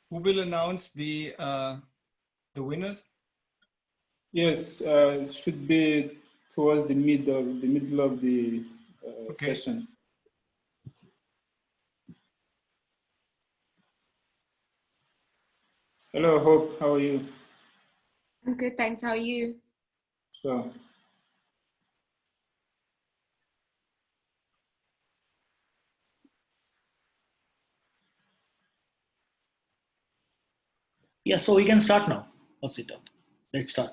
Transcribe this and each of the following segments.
Who will announce the winners? Yes, it should be towards the middle of the Okay. session. Hello, Hope. How are you? I'm good, thanks. How are you? So, yeah, so we can start now. OSITA. Let's start.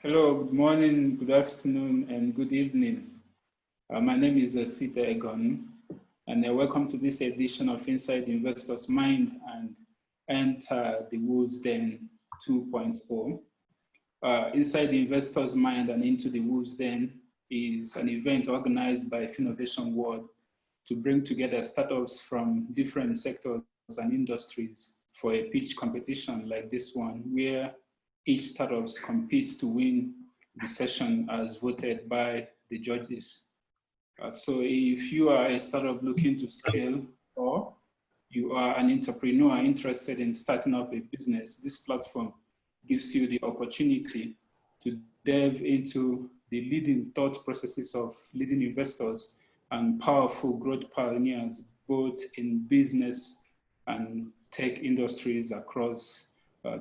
hello, good morning, good afternoon, and good evening. My name is OSITA EGEONU, and welcome to this edition of Inside the Investor's Mind and Enter the Wolves Den 2.0. Inside the Investor's Mind and Into the Wolves Den is an event organized by Finnovation World to bring together startups from different sectors and industries for a pitch competition like this one, where each startup competes to win the session as voted by the judges. So if you are a startup looking to scale, or you are an entrepreneur interested in starting up a business, this platform gives you the opportunity to delve into the leading thought processes of leading investors and powerful growth pioneers, both in business and tech industries across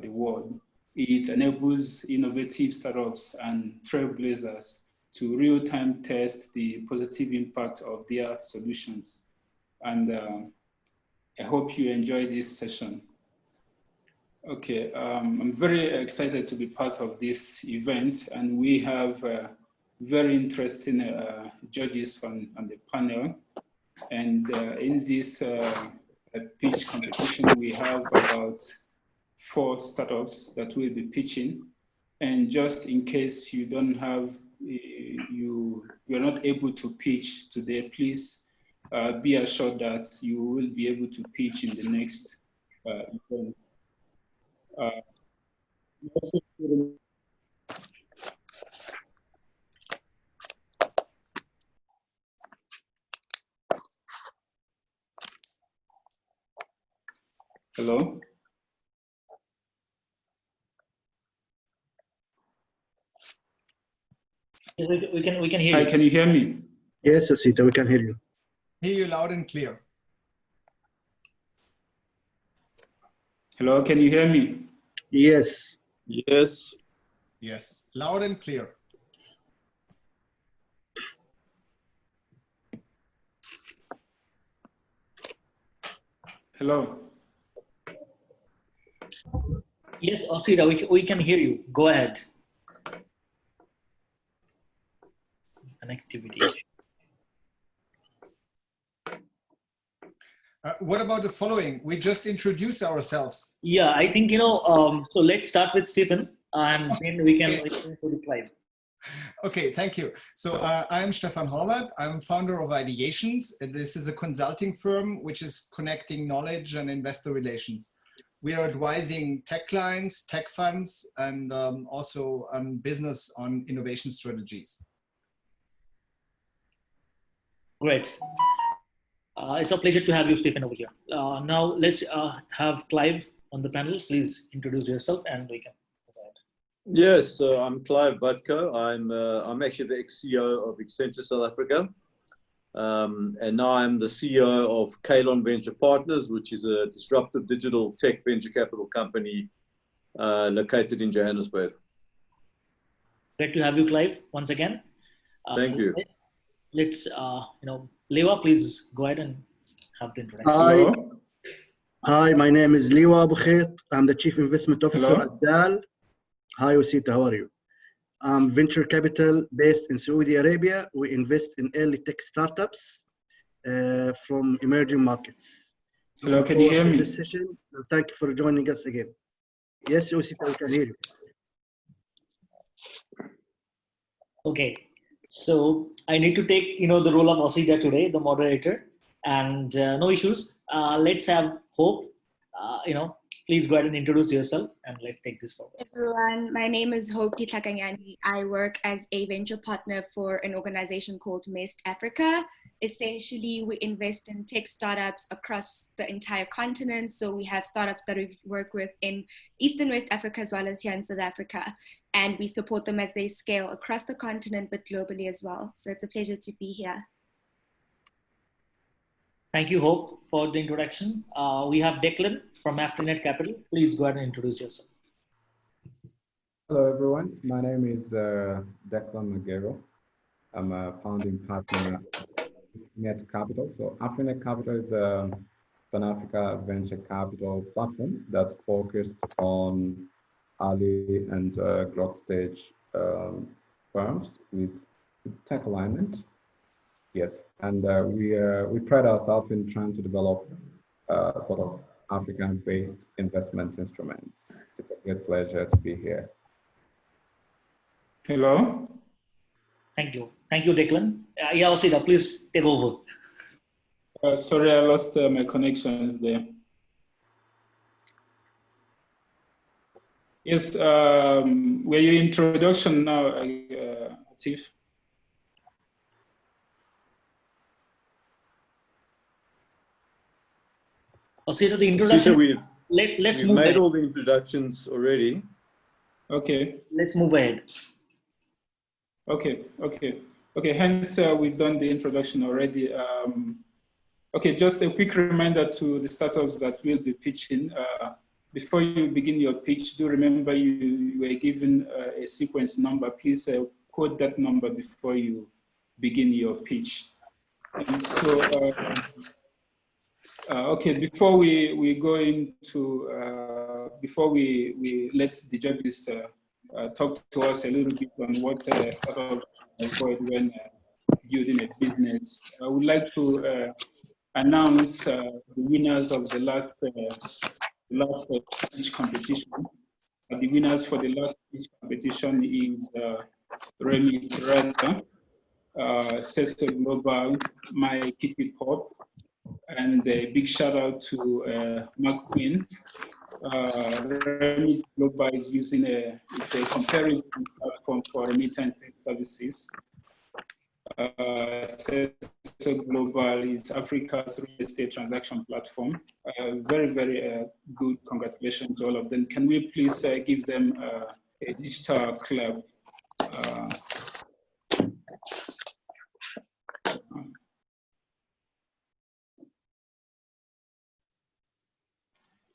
the world. It enables innovative startups and trailblazers to real-time test the positive impact of their solutions. And I hope you enjoy this session. Okay, I'm very excited to be part of this event, and we have very interesting judges on the panel. And in this pitch competition, we have about 4 startups that will be pitching. And just in case you don't have, you're not able to pitch today, please be assured that you will be able to pitch in the next event. Hello? Yes, we can hear Hi, you. can you hear me? Yes, OSITA, we can hear you. Hear you loud and clear. Hello, can you hear me? Yes. Yes. Yes, loud and clear. Hello? Yes, OSITA, we can hear you. Go ahead. Connectivity. What about the following? We just introduce ourselves. Yeah, I think, so let's start with Stephan, and then we can go to Clive. Okay, thank you. So I'm Stephan HORVATH. I'm founder of IDEATIONS. This is a consulting firm which is connecting knowledge and investor relations. We are advising tech clients, tech funds, and also business on innovation strategies. Great. It's a pleasure to have you, Stephan, over here. Now let's have Clive on the panel. Please introduce yourself and we can go ahead. Yes, I'm Clive BUTKOW. I'm actually the ex-CEO of Accenture South Africa. And now I'm the CEO of KALON Venture Partners, which is a disruptive digital tech venture capital company located in Johannesburg. Great to have you, Clive, once again. Thank you. Let's, LEWA, please go ahead and have the introduction. Hi. Hi, my name is LEWA ABUKHAIT. I'm the Chief Investment Officer Hello. at DAAL. Hi, OSITA, how are you? I'm venture capital based in Saudi Arabia. We invest in early tech startups from emerging markets. Hello, can you hear me? This session, thank you for joining us again. Yes, OSITA, we can hear you. Okay, so I need to take the role of OSITA today, the moderator, and no issues. Let's have Hope. Please go ahead and introduce yourself, and let's take this forward. Everyone, my name is Hope DITLHAKANYANE. I work as a venture partner for an organization called MEST Africa. Essentially, we invest in tech startups across the entire continent. So we have startups that we work with in East and West Africa, as well as here in South Africa. And we support them as they scale across the continent, but globally as well. So it's a pleasure to be here. Thank you, Hope, for the introduction. We have DECLAN from AFRINET Capital. Please go ahead and introduce yourself. Hello, everyone. My name is DECLAN MAGERO. I'm a founding partner at AFRINET Capital. So AFRINET Capital is a Pan-Africa venture capital platform that's focused on early and growth stage firms with tech alignment. Yes, and we pride ourselves in trying to develop sort of African-based investment instruments. It's a great pleasure to be here. Hello. Thank you, DECLAN. Yeah, OSITA, please take over. Sorry, I lost my connections there. Yes, were your introduction now, Atif? OSITA, the introduction. We've let's made move ahead. all the introductions already. Okay. Let's move ahead. Okay. Hence, we've done the introduction already. Okay, just a quick reminder to the startups that will be pitching. Before you begin your pitch, do remember you were given a sequence number. Please quote that number before you begin your pitch. And so, okay, before we go into, before we let the judges talk to us a little bit on what startups avoid when building a business, I would like to announce the winners of the last pitch competition. The winners for the last pitch competition is Remy Teresa, Sesto Global, My Kitty Pop, and a big shout out to Mark Quinn. Remy Global is using it's a comparison platform for remittance services. So Global is Africa's real estate transaction platform. Very, very good. Congratulations to all of them. Can we please give them a digital clap?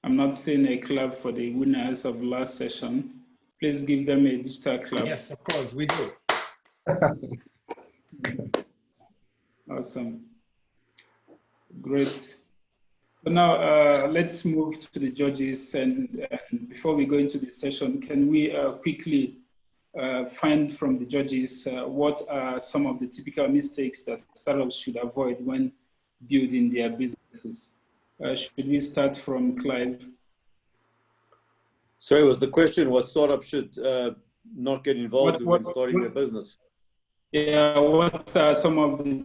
I'm not seeing a clap for the winners of last session. Please give them a digital clap. Yes, of course, we do. Awesome. Great. So now let's move to the judges. And before we go into this session, can we quickly find from the judges what are some of the typical mistakes that startups should avoid when building their businesses? Should we start from Clive? Sorry, was the question what startups should not get involved in when starting their business? Yeah, what are some of the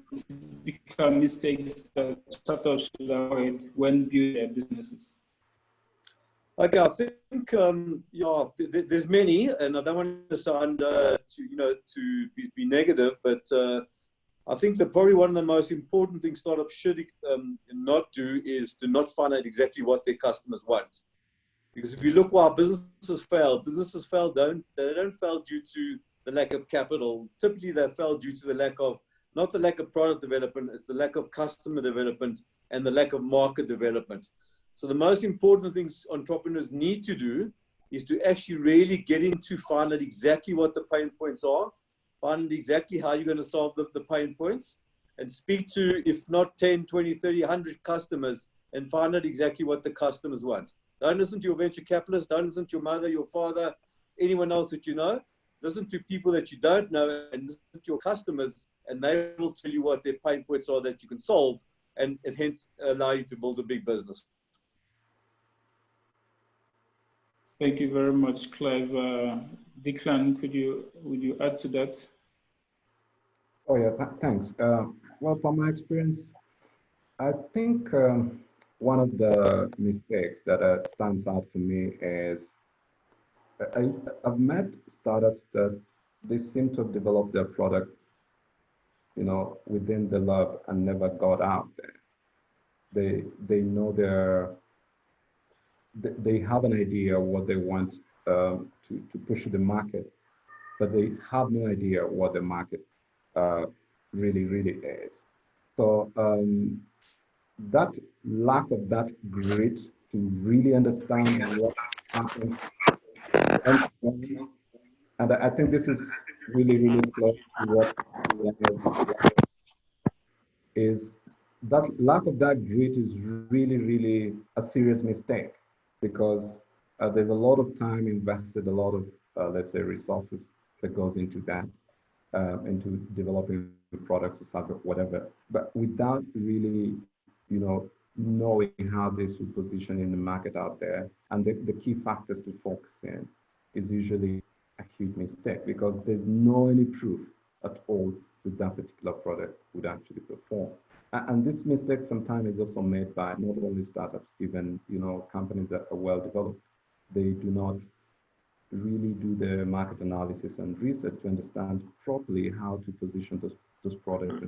typical mistakes that startups should avoid when building their businesses? Okay, I think yeah, there's many, and I don't want to sound to be negative, but I think that probably one of the most important things startups should not do is to not find out exactly what their customers want. Because if you look why businesses fail they don't fail due to the lack of capital. Typically, they fail due to the lack of, not the lack of product development, it's the lack of customer development and the lack of market development. So the most important things entrepreneurs need to do is to actually really get into find out exactly what the pain points are, find out exactly how you're going to solve the pain points, and speak to, if not 10, 20, 30, 100 customers and find out exactly what the customers want. Don't listen to your venture capitalist, don't listen to your mother, your father, anyone else that you know. Listen to people that you don't know and listen to your customers, and they will tell you what their pain points are that you can solve, and hence allow you to build a big business. Thank you very much, Clive. Declan, would you add to that? Oh yeah, thanks. Well, from my experience, I think one of the mistakes that stands out for me is I've met startups that they seem to have developed their product, you know, within the lab and never got out there. They know they have an idea what they want to push to the market, but they have no idea what the market really is. So that lack of that grit to really understand what happens, and I think this is really close to what is that lack of that grit is really a serious mistake, because there's a lot of time invested, a lot of let's say resources that goes into that, into developing products or something, whatever, but without really, you know, knowing how this will position in the market out there, and the key factors to focus in is usually a huge mistake, because there's no any proof at all that that particular product would actually perform. And this mistake sometimes is also made by not only startups, even, you know, companies that are well developed. They do not really do the market analysis and research to understand properly how to position those products.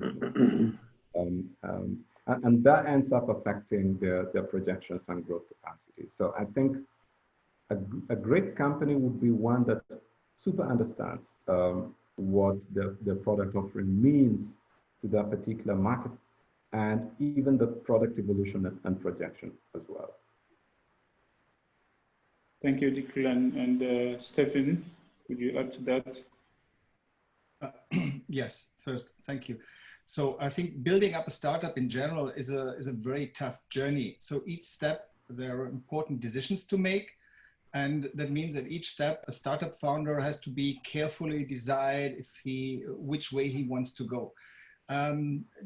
And that ends up affecting their projections and growth capacity. So I think a great company would be one that super understands what the product offering means to that particular market, and even the product evolution and projection as well. Thank you, DECLAN. And Stephan, would you add to that? Yes, first, thank you. So I think building up a startup in general is a very tough journey. So each step, there are important decisions to make. And that means that each step, a startup founder has to be carefully decide which way he wants to go.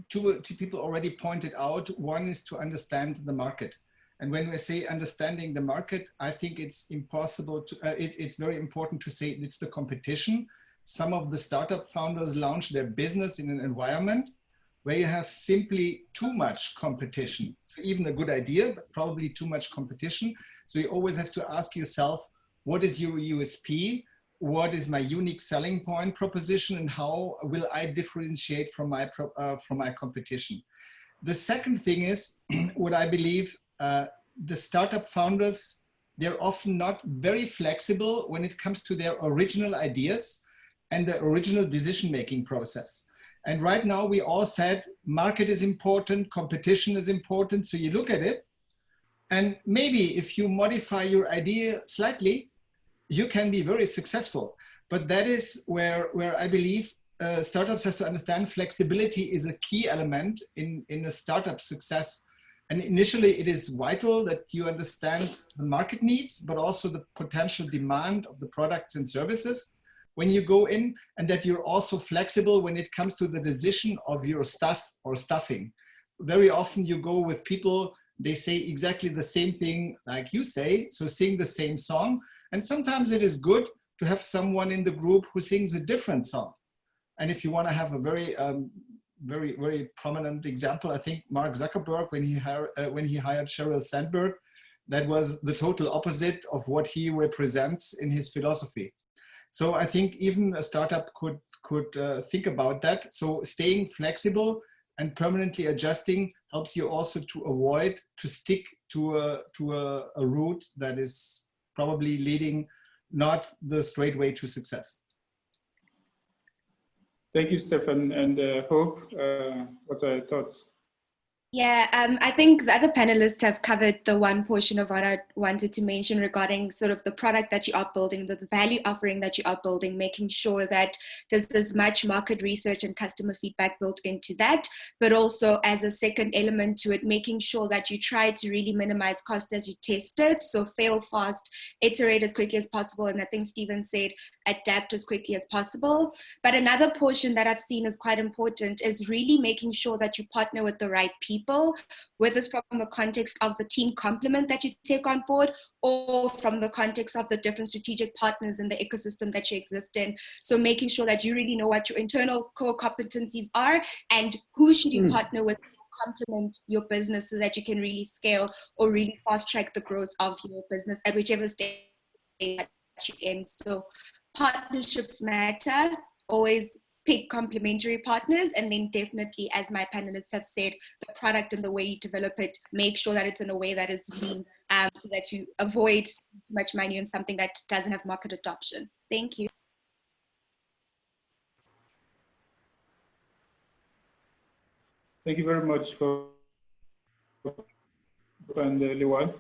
Two people already pointed out, one is to understand the market. And when we say understanding the market, I think it's impossible to, it's very important to say it's the competition. Some of the startup founders launch their business in an environment where you have simply too much competition. So even a good idea, but probably too much competition. So you always have to ask yourself, what is your USP? What is my unique selling point proposition, and how will I differentiate from my competition? The second thing is what I believe, the startup founders, they're often not very flexible when it comes to their original ideas and the original decision-making process. And right now we all said market is important, competition is important. So you look at it, and maybe if you modify your idea slightly, you can be very successful. But that is where I believe startups have to understand flexibility is a key element in a startup success. And initially it is vital that you understand the market needs, but also the potential demand of the products and services when you go in, and that you're also flexible when it comes to the decision of your stuff or stuffing. Very often you go with people, they say exactly the same thing like you say, so sing the same song. And sometimes it is good to have someone in the group who sings a different song. And if you want to have a very, very prominent example, I think Mark Zuckerberg, when he hired Sheryl Sandberg, that was the total opposite of what he represents in his philosophy. So I think even a startup could think about that. So staying flexible and permanently adjusting helps you also to avoid to stick to a route that is probably leading not the straight way to success. Thank you, Stephan. And Hope, what are your thoughts? Yeah, I think the other panelists have covered the one portion of what I wanted to mention regarding sort of the product that you are building, the value offering that you are building, making sure that there's as much market research and customer feedback built into that, but also as a second element to it, making sure that you try to really minimize cost as you test it. So fail fast, iterate as quickly as possible. And I think Stephen said, adapt as quickly as possible. But another portion that I've seen is quite important is really making sure that you partner with the right people. people, whether it's from the context of the team complement that you take on board, or from the context of the different strategic partners in the ecosystem that you exist in. So making sure that you really know what your internal core competencies are and who should you partner with to complement your business so that you can really scale or really fast track the growth of your business at whichever stage that you're in. So partnerships matter. Always pick complementary partners, and then definitely, as my panelists have said, the product and the way you develop it, make sure that it's in a way that is lean, so that you avoid too much money on something that doesn't have market adoption. Thank you. Thank you very much for and LEWA.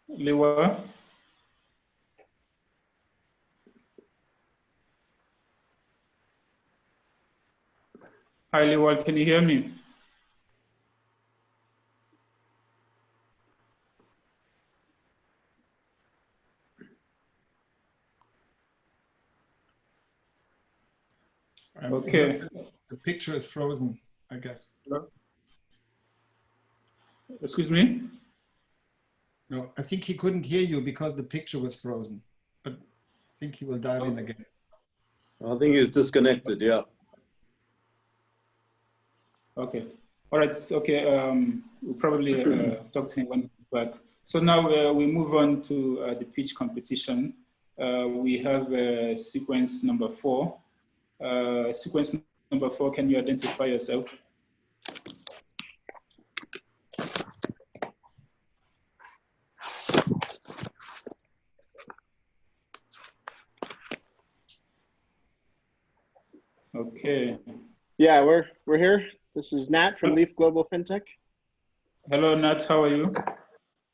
LEWA. Hi, LEWA, can you hear me? Okay. The picture is frozen, I guess. Excuse me? No, I think he couldn't hear you because the picture was frozen, but I think he will dial in again. I think he's disconnected, yeah. Okay. All right. Okay. We'll probably talk to him when he's back. So now we move on to the pitch competition. We have sequence number 4. Sequence number 4, can you identify yourself? Okay. Yeah, we're here. This is Nat from Leaf Global FinTech. Hello, Nat. How are you?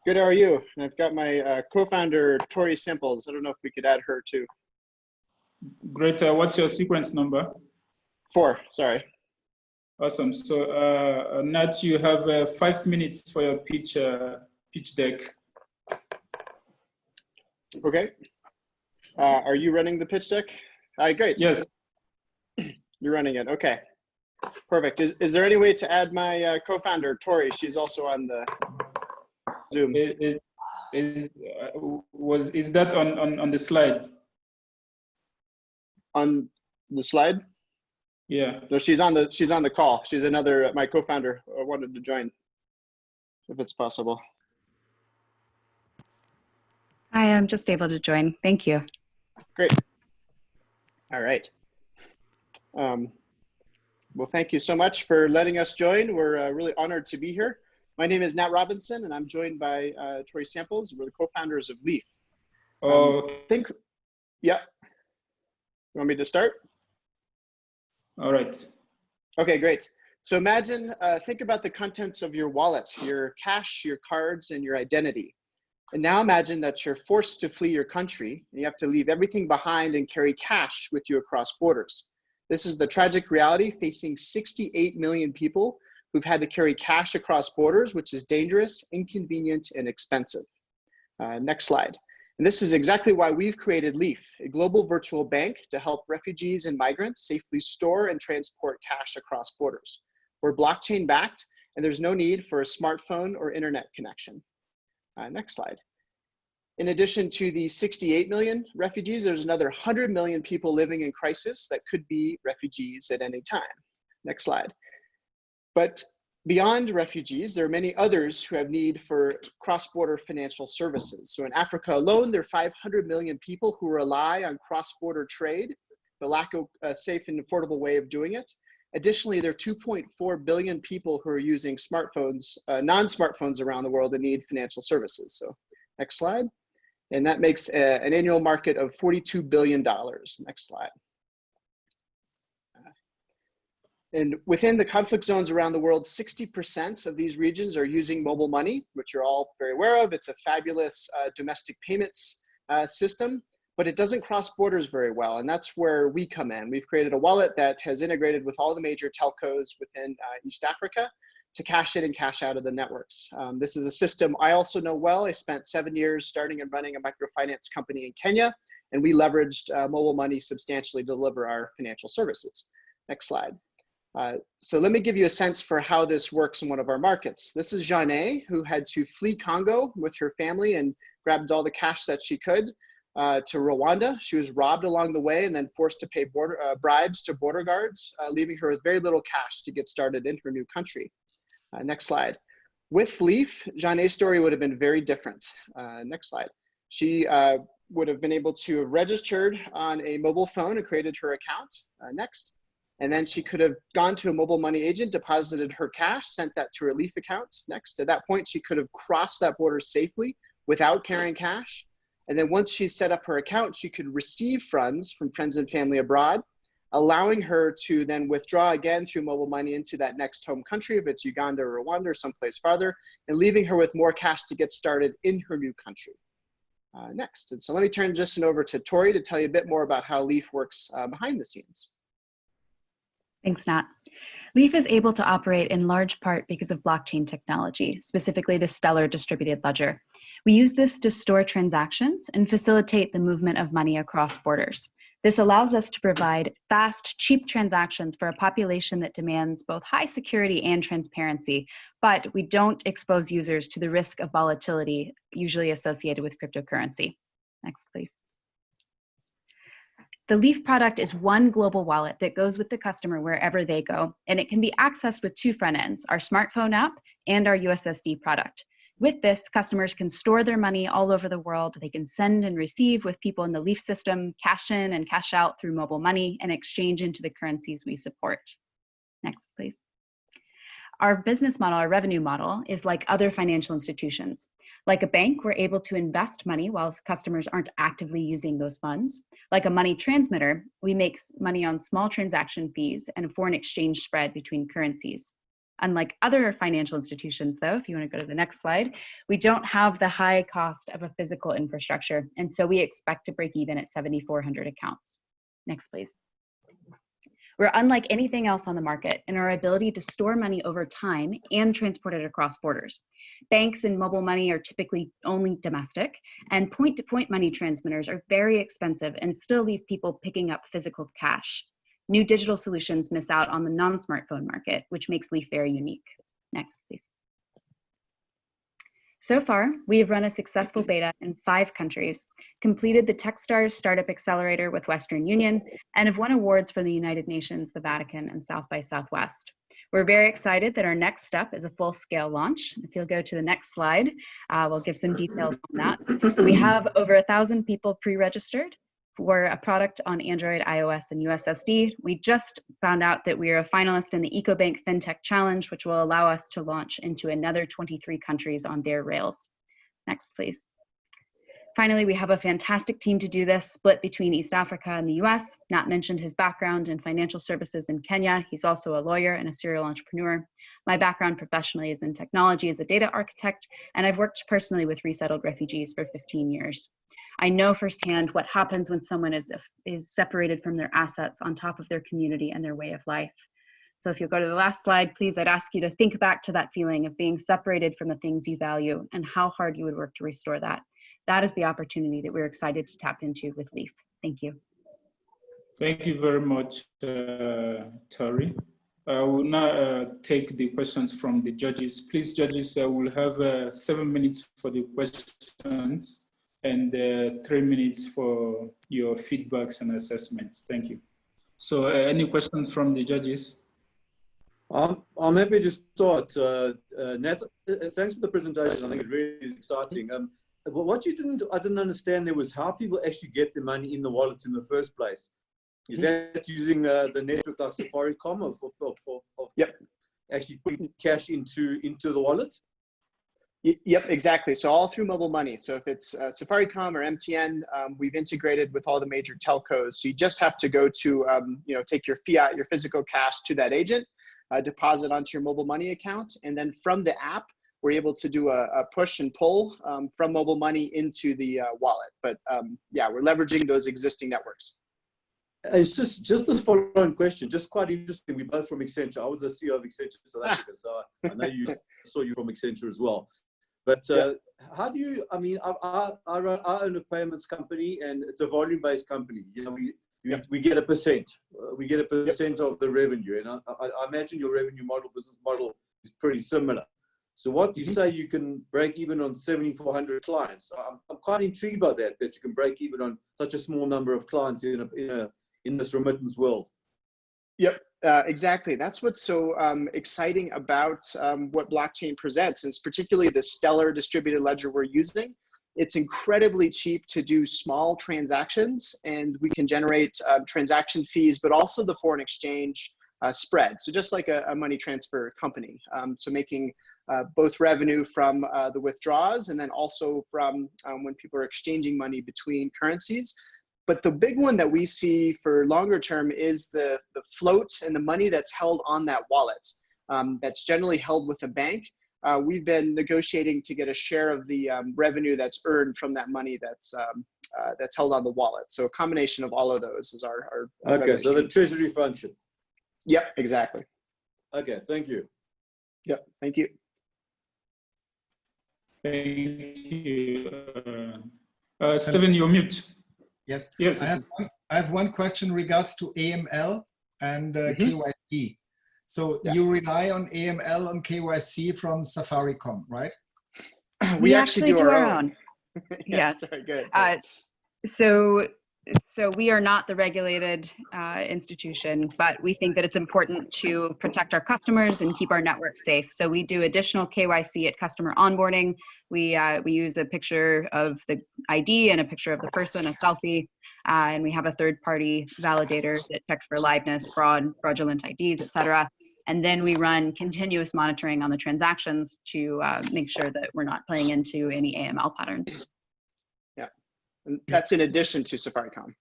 Good. How are you? And I've got my co-founder Tori Simples. I don't know if we could add her too. Great. What's your sequence number? 4. Sorry. Awesome. So, Nat, you have 5 minutes for your pitch deck. Okay. Are you running the pitch deck? Great. Yes. You're running it. Okay. Perfect. Is there any way to add my co-founder, Tori? She's also on the Zoom. Is that on the slide? On the slide? Yeah. No, she's on the call. She's another, my co-founder wanted to join, if it's possible. Hi, I'm just able to join. Thank you. Great. All right. Well, thank you so much for letting us join. We're really honored to be here. My name is Nat Robinson, and I'm joined by Tori Simples. We're the co-founders of Leaf. Yeah. You want me to start? All right. Okay, great. So imagine, think about the contents of your wallet, your cash, your cards, and your identity. And now imagine that you're forced to flee your country, and you have to leave everything behind and carry cash with you across borders. This is the tragic reality facing 68 million people who've had to carry cash across borders, which is dangerous, inconvenient, and expensive. Next slide. And this is exactly why we've created Leaf, a global virtual bank to help refugees and migrants safely store and transport cash across borders. We're blockchain backed, and there's no need for a smartphone or internet connection. Next slide. In addition to the 68 million refugees, there's another 100 million people living in crisis that could be refugees at any time. Next slide. But beyond refugees, there are many others who have need for cross-border financial services. So in Africa alone, there are 500 million people who rely on cross-border trade, the lack of a safe and affordable way of doing it. Additionally, there are 2.4 billion people who are using smartphones, non-smartphones around the world that need financial services. So next slide. And that makes an annual market of $42 billion. Next slide. And within the conflict zones around the world, 60% of these regions are using mobile money, which you're all very aware of. It's a fabulous domestic payments system, but it doesn't cross borders very well. And that's where we come in. We've created a wallet that has integrated with all the major telcos within East Africa to cash in and cash out of the networks. This is a system I also know well. I spent 7 years starting and running a microfinance company in Kenya, And we leveraged mobile money substantially to deliver our financial services. Next slide. So let me give you a sense for how this works in one of our markets. This is Jeanne, who had to flee Congo with her family and grabbed all the cash that she could to Rwanda. She was robbed along the way and then forced to pay bribes to border guards, leaving her with very little cash to get started in her new country. Next slide. With Leaf, Jeanne's story would have been very different. Next slide. She would have been able to have registered on a mobile phone and created her account. Next. And then she could have gone to a mobile money agent, deposited her cash, sent that to her Leaf account. Next. At that point, she could have crossed that border safely without carrying cash. And then once she set up her account, she could receive funds from friends and family abroad, allowing her to then withdraw again through mobile money into that next home country, if it's Uganda or Rwanda or someplace farther, and leaving her with more cash to get started in her new country. Next. And so let me turn just over to Tori to tell you a bit more about how Leaf works behind the scenes. Thanks, Nat. Leaf is able to operate in large part because of blockchain technology, specifically the Stellar distributed ledger. We use this to store transactions and facilitate the movement of money across borders. This allows us to provide fast, cheap transactions for a population that demands both high security and transparency, but we don't expose users to the risk of volatility usually associated with cryptocurrency. Next, please. The Leaf product is one global wallet that goes with the customer wherever they go, and it can be accessed with two front ends, our smartphone app and our USSD product. With this, customers can store their money all over the world. They can send and receive with people in the Leaf system, cash in and cash out through mobile money, and exchange into the currencies we support. Next, please. Our business model, our revenue model, is like other financial institutions. Like a bank, we're able to invest money while customers aren't actively using those funds. Like a money transmitter, we make money on small transaction fees and a foreign exchange spread between currencies. Unlike other financial institutions, though, if you want to go to the next slide, we don't have the high cost of a physical infrastructure, and so we expect to break even at 7,400 accounts. Next, please. We're unlike anything else on the market in our ability to store money over time and transport it across borders. Banks and mobile money are typically only domestic, and point-to-point money transmitters are very expensive and still leave people picking up physical cash. New digital solutions miss out on the non-smartphone market, which makes Leaf very unique. Next, please. So far, we have run a successful beta in 5 countries, completed the Techstars Startup Accelerator with Western Union, and have won awards from the United Nations, the Vatican, and South by Southwest. We're very excited that our next step is a full-scale launch. If you'll go to the next slide, we'll give some details on that. We have over 1,000 people pre-registered for a product on Android, iOS, and USSD. We just found out that we are a finalist in the EcoBank FinTech Challenge, which will allow us to launch into another 23 countries on their rails. Next, please. Finally, we have a fantastic team to do this, split between East Africa and the US. Nat mentioned his background in financial services in Kenya. He's also a lawyer and a serial entrepreneur. My background professionally is in technology as a data architect, and I've worked personally with resettled refugees for 15 years. I know firsthand what happens when someone is separated from their assets on top of their community and their way of life. So if you'll go to the last slide, please, I'd ask you to think back to that feeling of being separated from the things you value and how hard you would work to restore that. That is the opportunity that we're excited to tap into with Leaf. Thank you. Thank you very much, Tori. I will now take the questions from the judges. Please, judges, we'll have 7 minutes for the questions and 3 minutes for your feedbacks and assessments. Thank you. So any questions from the judges? I'm happy to start. Nat, thanks for the presentation. I think it really is exciting. What I didn't understand there was how people actually get the money in the wallets in the first place. Is that using the network like Safaricom of Yep. actually putting cash into the wallet? Yep, exactly. So all through mobile money. So if it's Safaricom or MTN, we've integrated with all the major telcos. So you just have to go to, take your fiat, your physical cash to that agent, deposit onto your mobile money account. And then from the app, we're able to do a push and pull from mobile money into the wallet. But yeah, we're leveraging those existing networks. It's just a follow-on question, just quite interesting. We're both from Accenture. I was the CEO of Accenture South Africa, so I know saw you from Accenture as well. But how do you, I mean, I own a payments company, and it's a volume-based company. You know, we get a percent. We get a percent of the revenue. And I imagine your revenue model, business model is pretty similar. So what you say you can break even on 7,400 clients. I'm quite intrigued by that you can break even on such a small number of clients in this remittance world. Yep, exactly. That's what's so exciting about what blockchain presents, and it's particularly the Stellar distributed ledger we're using. It's incredibly cheap to do small transactions, and we can generate transaction fees, but also the foreign exchange spread. So just like a money transfer company. So making both revenue from the withdrawals, and then also from when people are exchanging money between currencies. But the big one that we see for longer term is the float and the money that's held on that wallet. That's generally held with a bank. We've been negotiating to get a share of the revenue that's earned from that money that's held on the wallet. So a combination of all of those is our okay, so the treasury function. Yep, exactly. Okay, thank you. Yep, thank you. Thank you. Stephen, you're mute. Yes. Yes. I have one question in regards to AML and KYC. So you rely on AML and KYC from Safaricom, right? We actually do our own. Yeah. Sorry, good. So we are not the regulated institution, but we think that it's important to protect our customers and keep our network safe. So we do additional KYC at customer onboarding. We use a picture of the ID and a picture of the person, a selfie, and we have a third-party validator that checks for liveness, fraud, fraudulent IDs, et cetera. And then we run continuous monitoring on the transactions to make sure that we're not playing into any AML patterns. And that's in addition to Safaricom.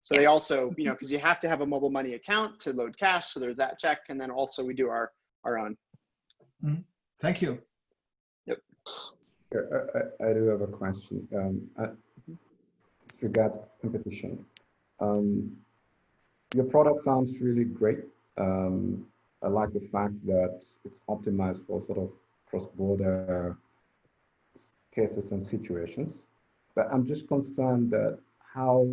So they also, you know, because you have to have a mobile money account to load cash. So there's that check. And then also we do our own. Thank you. Yep. I do have a question. Regards competition. Your product sounds really great. I like the fact that it's optimized for sort of cross-border cases and situations. But I'm just concerned that how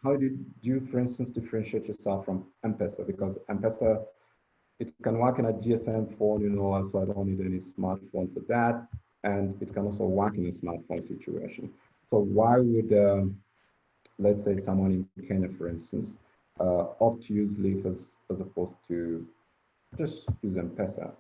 did you, for instance, differentiate yourself from M-Pesa? Because M-Pesa, it can work in a GSM phone, you know, so I don't need any smartphone for that. And it can also work in a smartphone situation. So why would, let's say someone in Kenya, for instance, opt to use Leaf as opposed to just use M-Pesa?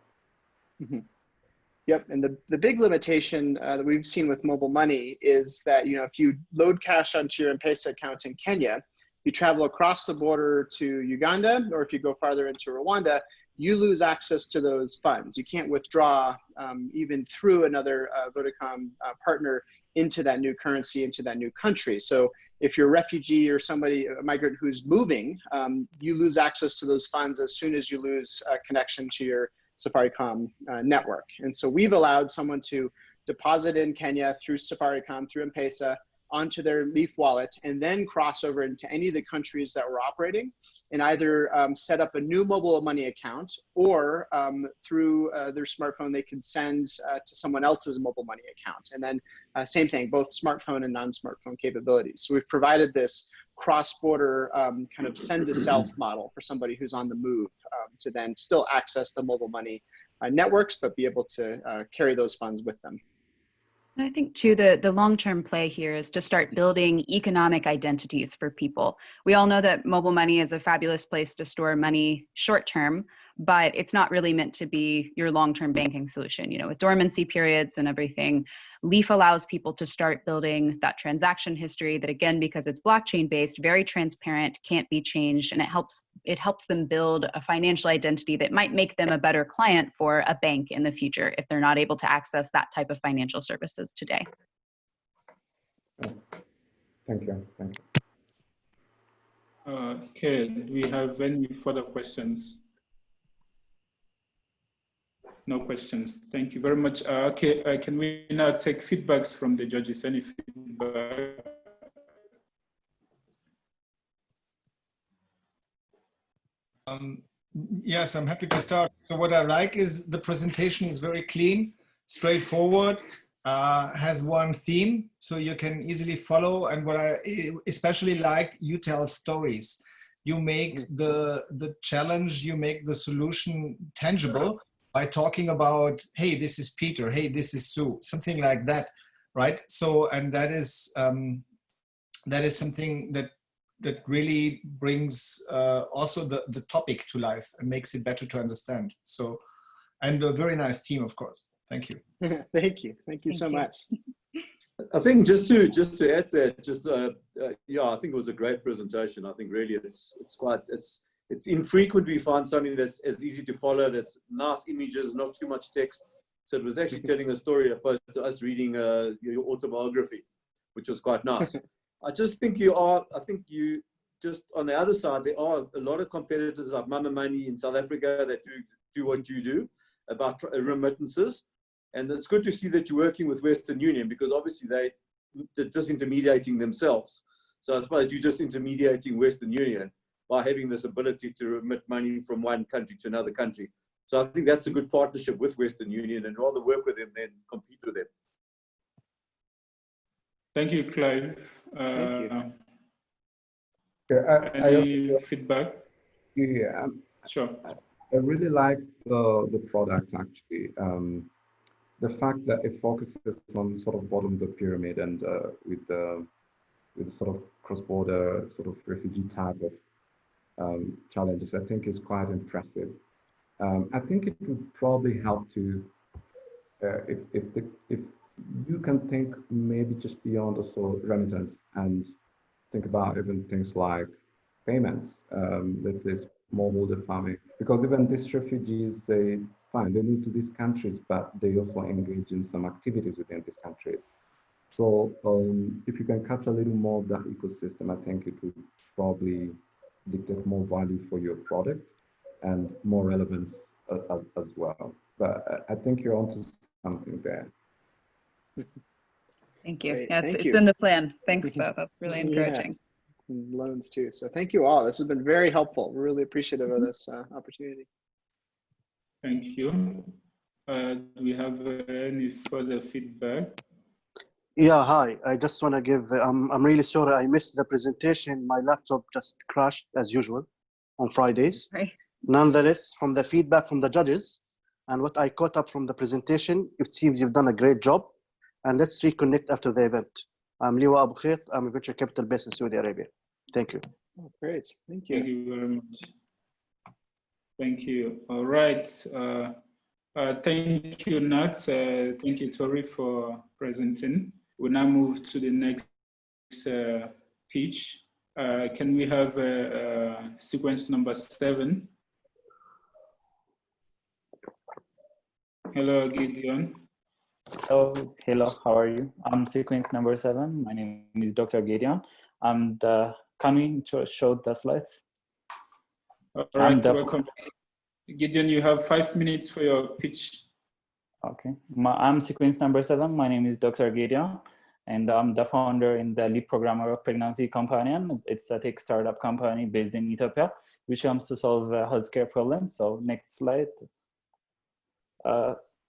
Yep, and the big limitation that we've seen with mobile money is that, you know, if you load cash onto your M-Pesa account in Kenya, you travel across the border to Uganda, or if you go farther into Rwanda, you lose access to those funds. You can't withdraw even through another Vodacom partner into that new currency, into that new country. So if you're a refugee or somebody, a migrant who's moving, you lose access to those funds as soon as you lose connection to your Safaricom network. And so we've allowed someone to deposit in Kenya through Safaricom, through M-Pesa, onto their Leaf wallet, and then cross over into any of the countries that we're operating, and either set up a new mobile money account, or through their smartphone, they can send to someone else's mobile money account. And then same thing, both smartphone and non-smartphone capabilities. So we've provided this cross-border kind of send-to-self model for somebody who's on the move to then still access the mobile money networks, but be able to carry those funds with them. And I think too, the long-term play here is to start building economic identities for people. We all know that mobile money is a fabulous place to store money short-term, but it's not really meant to be your long-term banking solution. You know, with dormancy periods and everything, Leaf allows people to start building that transaction history that, again, because it's blockchain-based, very transparent, can't be changed, and it helps them build a financial identity that might make them a better client for a bank in the future if they're not able to access that type of financial services today. Thank you. Thank you. Okay, do we have any further questions? No questions. Thank you very much. Okay, can we now take feedbacks from the judges? Any feedback? Yes, I'm happy to start. So what I like is the presentation is very clean, straightforward. has one theme, so you can easily follow. And what I especially liked, you tell stories. You make the challenge, you make the solution tangible by talking about, hey, this is Peter, hey, this is Sue, something like that, right? So, and that is something that really brings also the topic to life and makes it better to understand. So, and a very nice team, of course. Thank you. Thank you so much. I think just to add that, yeah, I think it was a great presentation. I think really it's infrequent we find something that's as easy to follow, that's nice images, not too much text. So it was actually telling a story opposed to us reading your autobiography, which was quite nice. I just think I think you just on the other side, there are a lot of competitors like Mama Money in South Africa that do what you do about remittances. And it's good to see that you're working with Western Union, because obviously they're disintermediating themselves. So I suppose you're just intermediating Western Union by having this ability to remit money from one country to another country. So I think that's a good partnership with Western Union, and rather work with them than compete with them. Thank you, Clive. Thank you. Any feedback? Yeah, sure. I really like the product, actually. The fact that it focuses on sort of bottom of the pyramid, and with sort of cross-border sort of refugee type of challenges, I think is quite impressive. I think it would probably help to, if you can think maybe just beyond also remittance and think about even things like payments, let's say smallholder farming, because even these refugees, they move to these countries, but they also engage in some activities within these countries. So if you can capture a little more of that ecosystem, I think it would probably dictate more value for your product and more relevance as well. But I think you're onto something there. Thank you. Great. Yeah, Thank it's you. in the plan. Thanks, though. That's really encouraging. Yeah. Loans too. So thank you all. This has been very helpful. We're really appreciative of this opportunity. Thank you. Do we have any further feedback? Yeah, hi. I just want to give, I'm really sorry I missed the presentation. My laptop just crashed as usual on Fridays. Right. Nonetheless, from the feedback from the judges and what I caught up from the presentation, it seems you've done a great job. And let's reconnect after the event. I'm LEWA ABUKHAIT. I'm a venture capital based in Saudi Arabia. Thank you. Oh, great. Thank you. Thank you very much. Thank you. All right. Thank you, Nat. Thank you, Tori, for presenting. We'll now move to the next pitch. Can we have sequence number 7? Hello, Gideon. Oh, hello, how are you? I'm sequence number 7. My name is Dr. Gideon. And can we show the slides? All right, welcome. Gideon, you have 5 minutes for your pitch. Okay, I'm sequence number 7. My name is Dr. Gideon, and I'm the founder and the lead programmer of Pregnancy Companion. It's a tech startup company based in Ethiopia, which comes to solve healthcare problems. So next slide.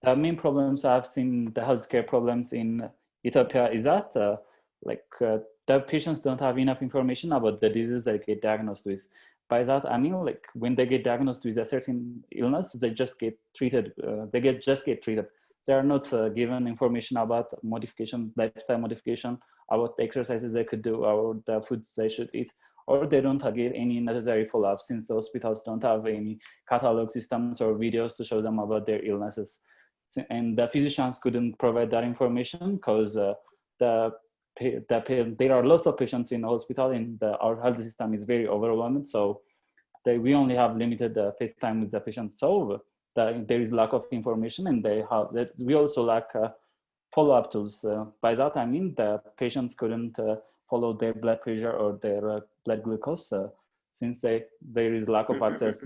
The main problems I've seen, the healthcare problems in Ethiopia, is that the patients don't have enough information about the disease they get diagnosed with. By that, I mean, like when they get diagnosed with a certain illness, they just get treated. Just get treated. They are not given information about modification, lifestyle modification, about the exercises they could do, or the foods they should eat, or they don't get any necessary follow-up, since the hospitals don't have any catalog systems or videos to show them about their illnesses. And the physicians couldn't provide that information because there are lots of patients in the hospital, and our health system is very overwhelmed. So we only have limited face time with the patient. So there is lack of information, and we also lack follow-up tools. By that, I mean the patients couldn't follow their blood pressure or their blood glucose, since there is lack of access.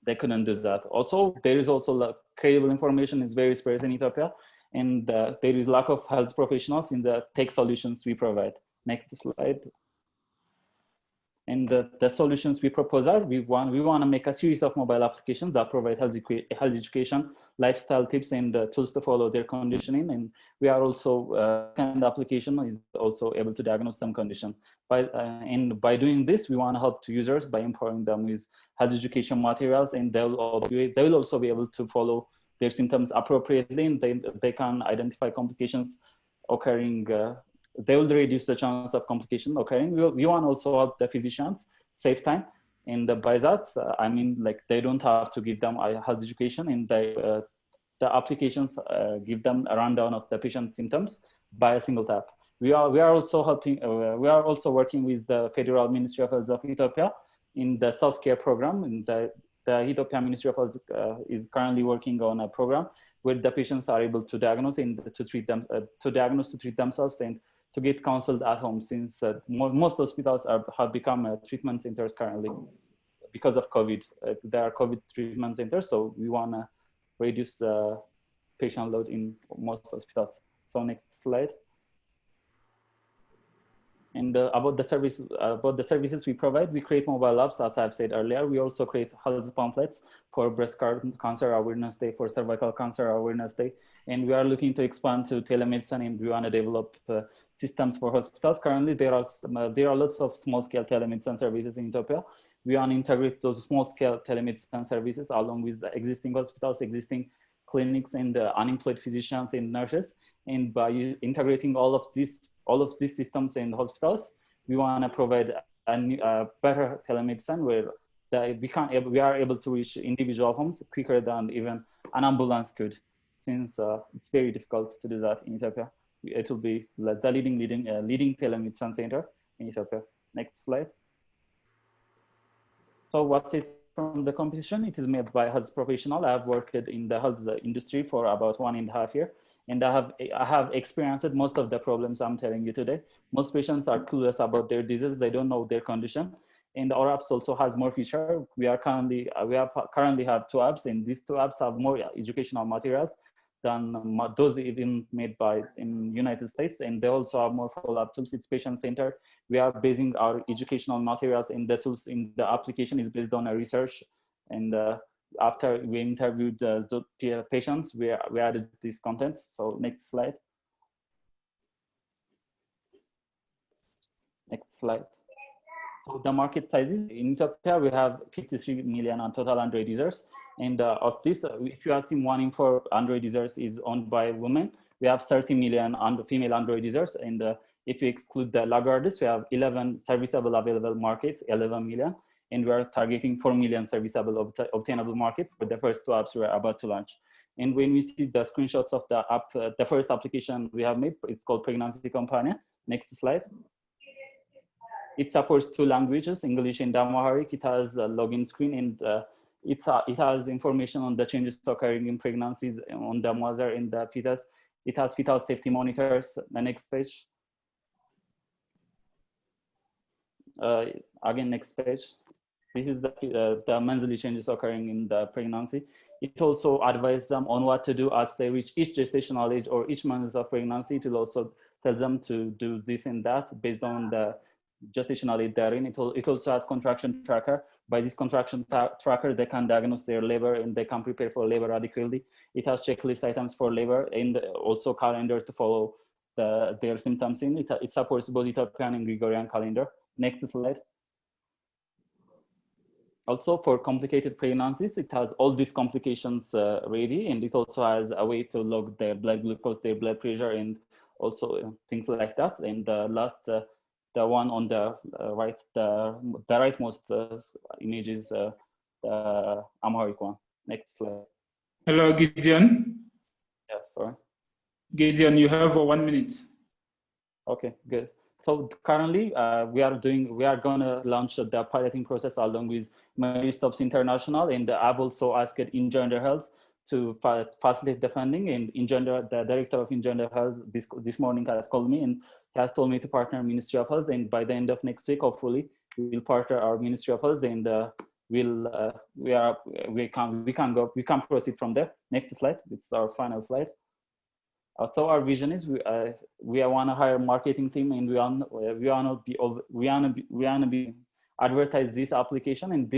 They couldn't do that. Also, there is also credible information is very sparse in Ethiopia, and there is lack of health professionals in the tech solutions we provide. Next slide. And the solutions we propose are, we want to make a series of mobile applications that provide health education, lifestyle tips and tools to follow their conditioning. And we are also, kind of application is also able to diagnose some condition. And by doing this, we want to help to users by empowering them with health education materials, and they will also be able to follow their symptoms appropriately, and they can identify complications occurring. They will reduce the chance of complication occurring. We want to also help the physicians save time, and by that I mean, like, they don't have to give them a health education, and the applications give them a rundown of the patient symptoms by a single tap. We are also helping. We are also working with the Federal Ministry of Health of Ethiopia in the self-care program. And the Ethiopian Ministry of Health is currently working on a program where the patients are able to diagnose and to treat them, to treat themselves, and to get counseled at home, since most hospitals have become treatment centers currently because of COVID. There are COVID treatment centers, so we want to reduce the patient load in most hospitals. So next slide. And about the services we provide, we create mobile apps, as I've said earlier. We also create health pamphlets for breast cancer awareness day, for cervical cancer awareness day, and we are looking to expand to telemedicine, and we want to develop systems for hospitals. Currently, there are lots of small-scale telemedicine services in Ethiopia. We want to integrate those small-scale telemedicine services along with the existing hospitals, existing clinics, and unemployed physicians and nurses. And by integrating all of these systems in the hospitals, we want to provide a better telemedicine where we are able to reach individual homes quicker than even an ambulance could, since it's very difficult to do that in Ethiopia. It will be the leading telemedicine center in Ethiopia. Next slide. So what is from the competition? It is made by health professional. I have worked in the health industry for about 1.5 years. And I have experienced most of the problems I'm telling you today. Most patients are clueless about their disease. They don't know their condition. And our apps also has more feature. We currently have 2 apps, and these 2 apps have more educational materials than those even made in United States. And they also have more follow-up tools. It's patient centered. We are basing our educational materials in the tools in the application is based on a research. And after we interviewed the patients, we added this content. So next slide. Next slide. So the market sizes in Ethiopia, we have 53 million on total Android users. And of this, if you assume 1 in 4 Android users is owned by women, we have 30 million female Android users. And if you exclude the laggards, we have 11 serviceable available market, 11 million. And we are targeting 4 million serviceable obtainable market with the first 2 apps we're about to launch. And when we see the screenshots of the app, the first application we have made, it's called Pregnancy Companion. Next slide. It supports 2 languages, English and Amharic. It has a login screen, and it has information on the changes occurring in pregnancies on the mother and the fetus. It has fetal safety monitors. The next page. Again, next page. This is the monthly changes occurring in the pregnancy. It also advises them on what to do as they reach each gestational age or each month of pregnancy. It will also tell them to do this and that based on the gestational age they're in. It also has contraction tracker. By this contraction tracker, they can diagnose their labor and they can prepare for labor adequately. It has checklist items for labor and also calendar to follow their symptoms in. It supports both Ethiopian and Gregorian calendar. Next slide. Also, for complicated pregnancies, it has all these complications ready, and it also has a way to log their blood glucose, their blood pressure, and also things like that. And the last, the one on the right, the rightmost image is the Amharic one. Next slide. Hello, Gideon. Yeah, sorry. Gideon, you have 1 minute. Okay, good. So currently, we are gonna launch the piloting process along with Stops International, and I've also asked Engender Health to facilitate the funding. And the director of Engender Health this morning has called me and has told me to partner Ministry of Health. And by the end of next week, hopefully, we will partner our Ministry of Health, and we can proceed from there. Next slide. It's our final slide. So our vision is we want to hire a marketing team, and we want to be advertise this application, and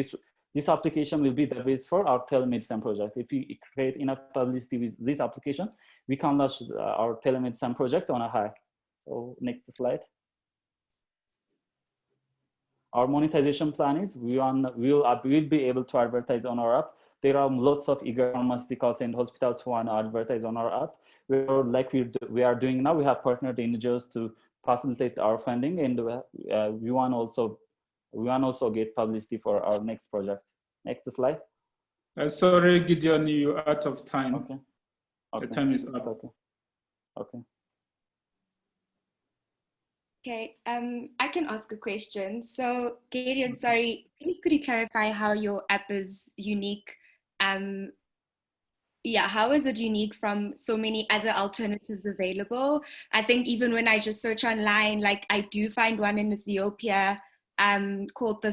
This application will be the base for our telemedicine project. If we create enough publicity with this application, we can launch our telemedicine project on a high. So next slide. Our monetization plan is we'll be able to advertise on our app. There are lots of eager pharmaceuticals and hospitals who want to advertise on our app. We are doing now, we have partnered NGOs to facilitate our funding, and we want also get publicity for our next project. Next slide. Sorry, Gideon, you're out of time. Okay. The time is up. Okay. Okay. Okay, I can ask a question. So, Gideon, sorry, please could you clarify how your app is unique? Yeah, how is it unique from so many other alternatives available? I think even when I just search online, like I do find one in Ethiopia called the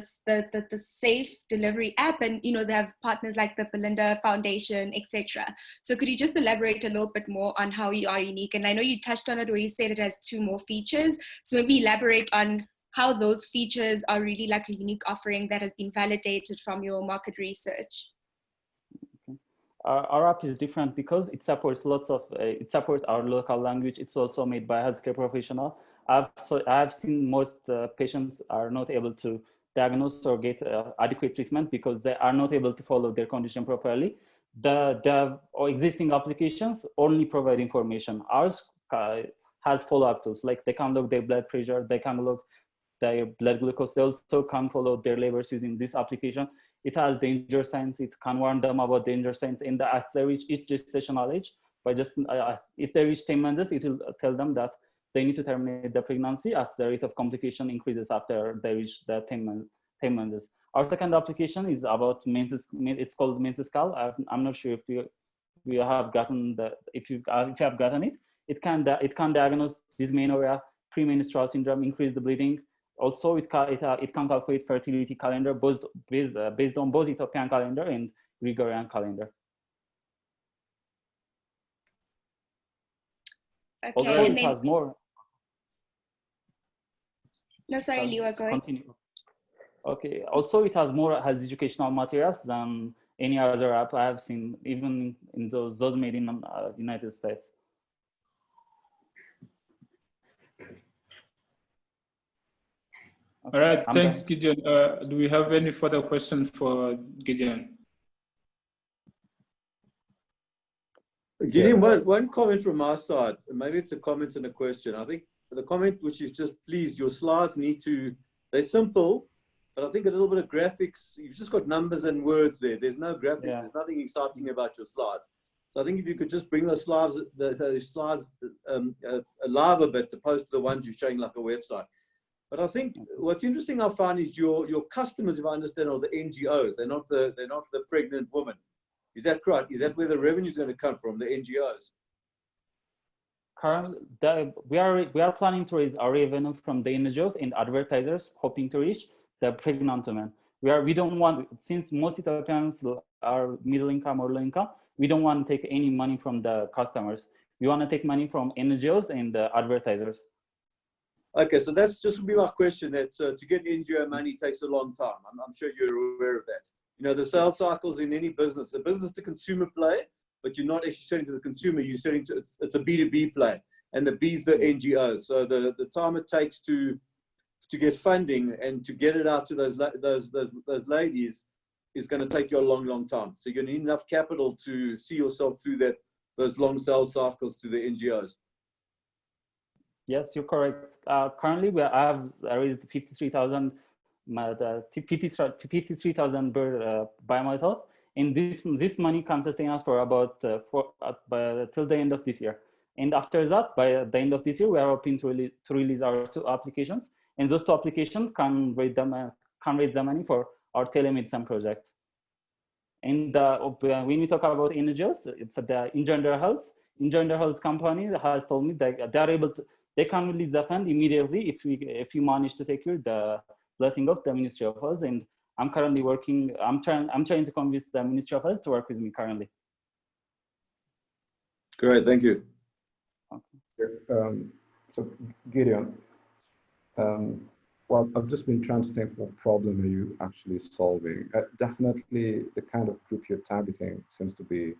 Safe Delivery app, and you know they have partners like the Belinda Foundation, etc. So could you just elaborate a little bit more on how you are unique? And I know you touched on it where you said it has 2 more features. So maybe elaborate on how those features are really like a unique offering that has been validated from your market research. Our app is different because it supports lots of, it supports our local language. It's also made by a healthcare professional. I've seen most patients are not able to diagnose or get adequate treatment because they are not able to follow their condition properly. The existing applications only provide information. Ours has follow-up tools, like they can look their blood pressure, they can look their blood glucose. They also can follow their labors using this application. It has danger signs. It can warn them about danger signs in the as they reach each gestational age. By just if they reach 10 months, it will tell them that they need to terminate the pregnancy as the rate of complication increases after they reach the 10 months. Our second application is about it's called MEST. I'm not sure if you have gotten if you have gotten it. It can diagnose dysmenorrhea, premenstrual syndrome, increase the bleeding. Also, it can calculate fertility calendar based on both Ethiopian calendar and Gregorian calendar. Okay, also, and it has more. No, sorry, Lewa, go ahead. Continue. Okay. Also, it has more educational materials than any other app I have seen, even in those made in the United States. Okay. All right, thanks, Gideon. Do we have any further questions for Gideon? Gideon, one comment from our side. Maybe it's a comment and a question. I think the comment, which is just, please, your slides they're simple, but I think a little bit of graphics. You've just got numbers and words there. There's no graphics. Yeah. There's nothing exciting about your slides. So I think if you could just bring those slides, alive a bit, opposed to the ones you're showing like a website. But I think what's interesting I find is your customers, if I understand, are the NGOs. They're not the pregnant woman. Is that correct? Is that where the revenue is going to come from? The NGOs. Currently, we are planning to raise our revenue from the NGOs and advertisers, hoping to reach the pregnant women. We don't want, since most Ethiopians are middle income or low income, we don't want to take any money from the customers. We want to take money from NGOs and the advertisers. Okay, so that's just be my question. That to get NGO money takes a long time. I'm sure you're aware of that. You know, the sales cycles in any business, a business to consumer play, but you're not actually selling to the consumer. You're selling to it's a B2B play, and the B's the NGOs. So the time it takes to get funding and to get it out to those ladies is going to take you a long time. So you're going to need enough capital to see yourself through those long sales cycles to the NGOs. Yes, you're correct. Currently, I have raised 53,000 by myself, and this money can sustain us for about till the end of this year. And after that, by the end of this year, we are hoping to release our 2 applications, and those 2 applications can raise the money for our telemedicine project. And when we talk about NGOs, the Engender Health company has told me that they can release the fund immediately if you manage to secure the blessing of the Ministry of Health. And I'm currently working. I'm trying to convince the Ministry of Health to work with me currently. Great, thank you. Okay. So Gideon, well, I've just been trying to think what problem are you actually solving. Definitely the kind of group you're targeting seems to be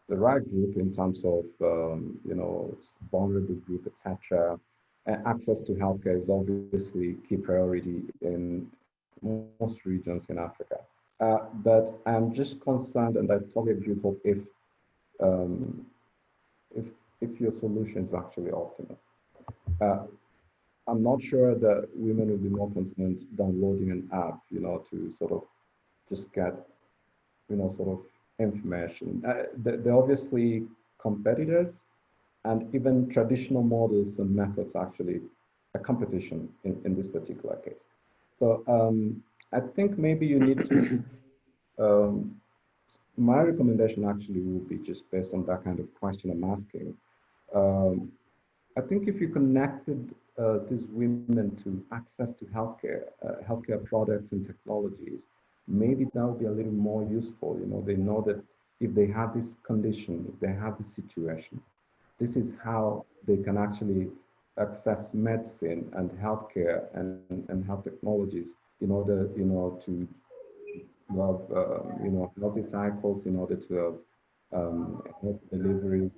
the right group in terms of, you know, vulnerable group, etc. Access to healthcare is obviously key priority in most regions in Africa. But I'm just concerned, and I totally agree with if your solution is actually optimal. I'm not sure that women will be more concerned downloading an app, you know, to sort of just get, you know, sort of information. They're obviously competitors, and even traditional models and methods actually a competition in this particular case. So I think maybe you need to, my recommendation actually would be just based on that kind of question I'm asking. I think if you connected these women to access to healthcare products and technologies, maybe that would be a little more useful. You know, they know that if they have this condition, if they have this situation, this is how they can actually access medicine and healthcare and health technologies in order, you know, to have, you know, healthy cycles, in order to have health delivery,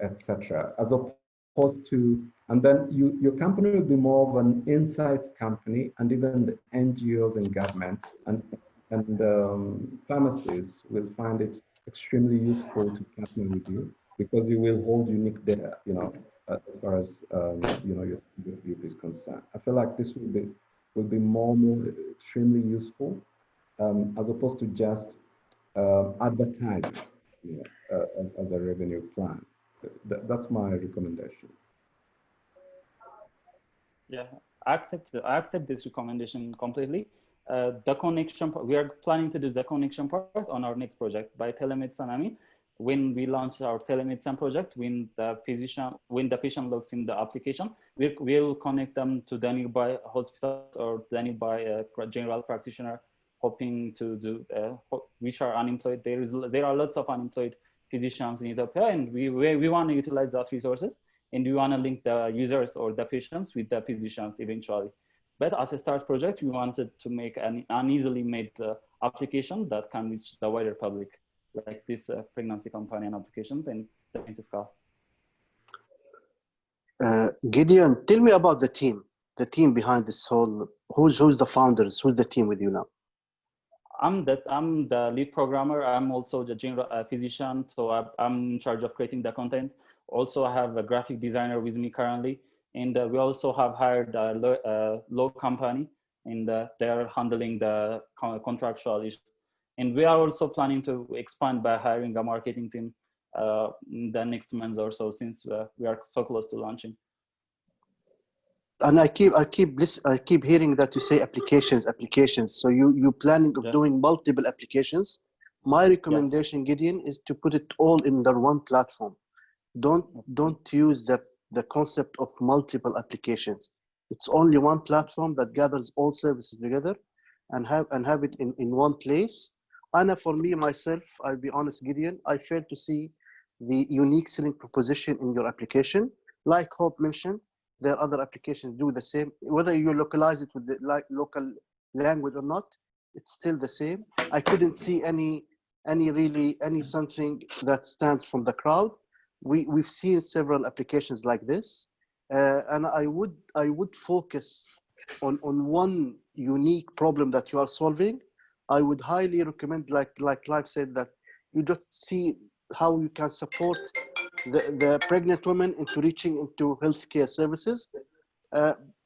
etc. As opposed to, and then your company will be more of an insights company, and even the NGOs and governments and pharmacies will find it extremely useful to partner with you, because you will hold unique data, you know, as far as you know, your group is concerned. I feel like this will be more extremely useful, as opposed to just advertising, you know, as a revenue plan. That's my recommendation. Yeah, I accept this recommendation completely. The connection, we are planning to do the connection part on our next project by telemedicine. I mean, when we launch our telemedicine project, when the patient logs in the application, we'll connect them to the nearby hospital or the nearby general practitioner, hoping to do which are unemployed. There are lots of unemployed physicians in Ethiopia, and we want to utilize that resources, and we want to link the users or the patients with the physicians eventually. But as a start project, we wanted to make an easily made application that can reach the wider public, like this pregnancy companion application. And thanks, Scott. Gideon, tell me about the team behind this whole. Who's the founders? Who's the team with you now? I'm the lead programmer. I'm also the general physician, so I'm in charge of creating the content. Also, I have a graphic designer with me currently, and we also have hired a law company, and they are handling the contractual issues. And we are also planning to expand by hiring a marketing team in the next month or so, since we are so close to launching. And I keep hearing that you say applications. So you planning of doing multiple applications. My recommendation, Gideon, is to put it all in the one platform. Don't use the concept of multiple applications. It's only one platform that gathers all services together and have it in one place. And for me, myself, I'll be honest, Gideon, I fail to see the unique selling proposition in your application. Like Hope mentioned, there are other applications do the same. Whether you localize it with the local language or not, it's still the same. I couldn't see any something that stands from the crowd. We've seen several applications like this, and I would focus on one unique problem that you are solving. I would highly recommend, like Clive said, that you just see how you can support the pregnant women into reaching into healthcare services.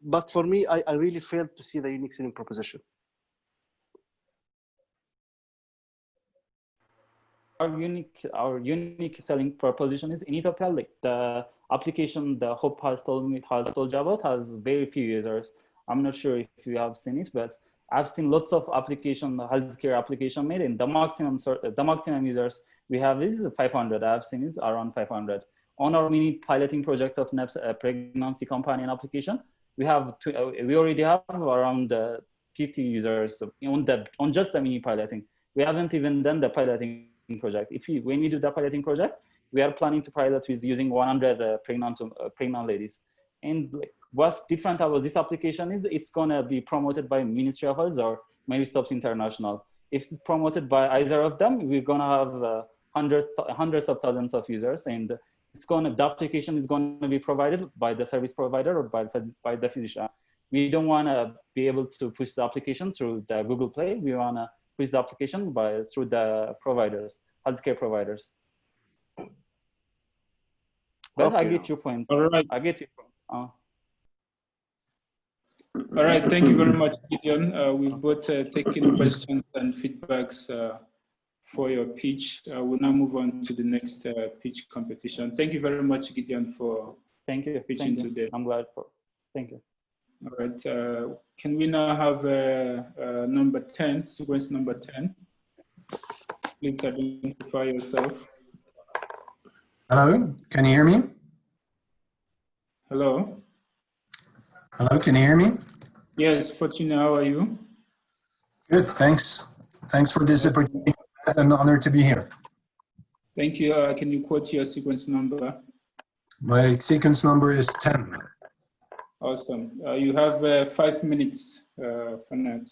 But for me, I really failed to see the unique selling proposition. Our unique selling proposition is in Ethiopia, like the application the Hope has told you about has very few users. I'm not sure if you have seen it, but I've seen lots of healthcare application made, and the maximum users we have is 500. I've seen is around 500. On our mini piloting project of NEP's pregnancy companion application, we already have around 50 users on just the mini piloting. We haven't even done the piloting project. When we do the piloting project, we are planning to pilot with using 100 pregnant ladies, And like, what's different about this application is it's gonna be promoted by Ministry of Health or Mary Stopes International. If it's promoted by either of them, we're gonna have hundreds of thousands of users, and the application is gonna be provided by the service provider or by the physician. We don't wanna be able to push the application through the Google Play. We wanna push the application through the providers, healthcare providers. But Okay. I get your point. All right. I get your point. All right, thank you very much, Gideon. We've both taken questions and feedbacks for your pitch. We'll now move on to the next pitch competition. Thank you very much, Gideon, for pitching today. I'm glad for. Thank you. All right, can we now have number 10, sequence number 10? Please identify yourself. Hello, can you hear me? Hello. Hello, can you hear me? Yes, Fortuna, how are you? Good, thanks. Thanks for this opportunity. An honor to be here. Thank you. Can you quote your sequence number? My sequence number is 10. Awesome. You have 5 minutes for that.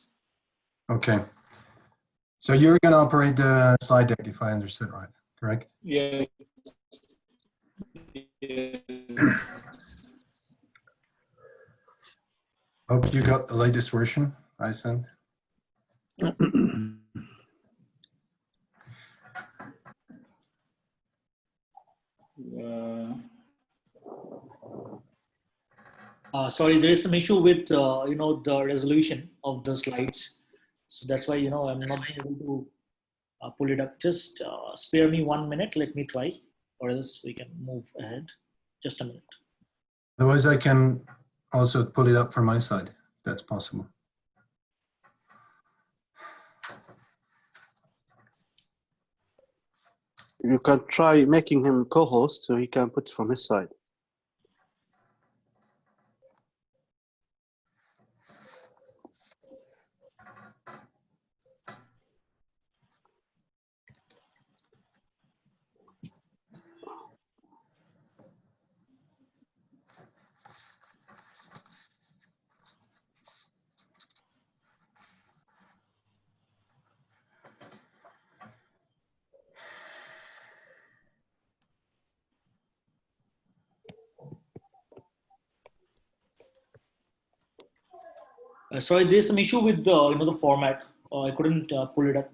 Okay. So you're going to operate the slide deck, if I understood right, correct? Yeah. Hope you got the latest version I sent. Sorry, there is some issue with the resolution of the slides, so that's why I'm not able to pull it up. Just spare me 1 minute. Let me try, or else we can move ahead. Just a minute. Otherwise, I can also pull it up from my side. That's possible. You can try making him co-host so he can put it from his side. Sorry, there's some issue with the format. I couldn't pull it up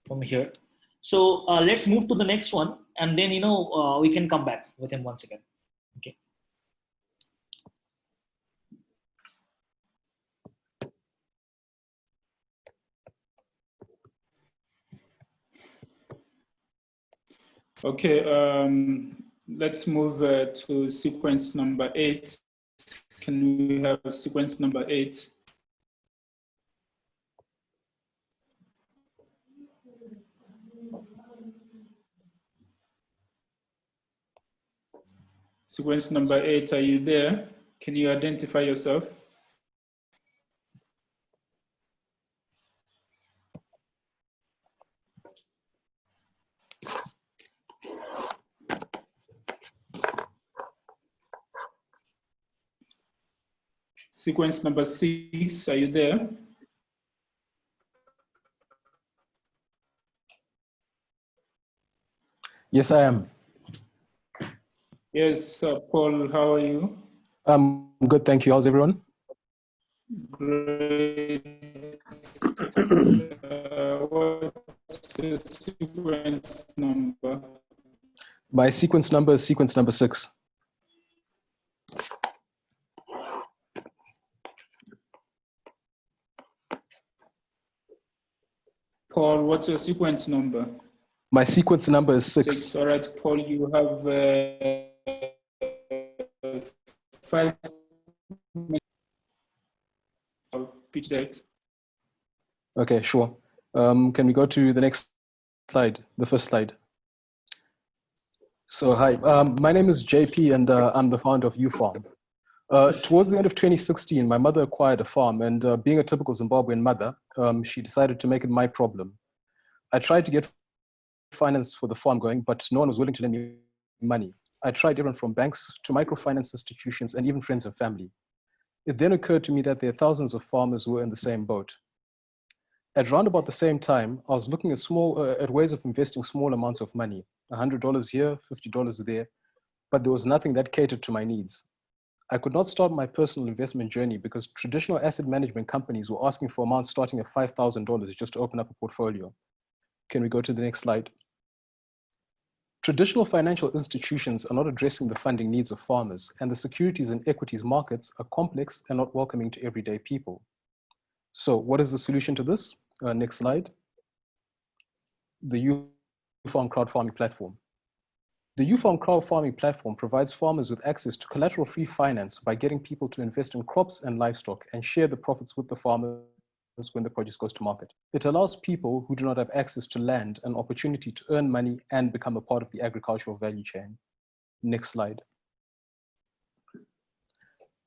from here. So let's move to the next one, and then we can come back with him once again. Okay. Okay. Let's move to sequence number 8. Can we have sequence number 8? Sequence number 8, are you there? Can you identify yourself? Sequence number 6, are you there? Yes, I am. Yes, Paul, how are you? Good, thank you. How's everyone? Great. What's the sequence number? My sequence number is sequence number 6. Paul, what's your sequence number? My sequence number is 6. 6. All right, Paul, you have 5 minutes of pitch deck. Okay, sure. Can we go to the next slide, the first slide? So hi, my name is JP, and I'm the founder of UFarm. Towards the end of 2016, my mother acquired a farm, and being a typical Zimbabwean mother, she decided to make it my problem. I tried to get finance for the farm going, but no one was willing to lend me money. I tried everyone from banks to microfinance institutions and even friends and family. It then occurred to me that there are thousands of farmers who were in the same boat. At round about the same time, I was looking at ways of investing small amounts of money, $100 here, $50 there, but there was nothing that catered to my needs. I could not start my personal investment journey because traditional asset management companies were asking for amounts starting at $5,000 just to open up a portfolio. Can we go to the next slide? Traditional financial institutions are not addressing the funding needs of farmers, and the securities and equities markets are complex and not welcoming to everyday people. So what is the solution to this? Next slide. The UFarm crowd farming platform. The UFarm crowd farming platform provides farmers with access to collateral-free finance by getting people to invest in crops and livestock and share the profits with the farmers when the produce goes to market. It allows people who do not have access to land an opportunity to earn money and become a part of the agricultural value chain. Next slide.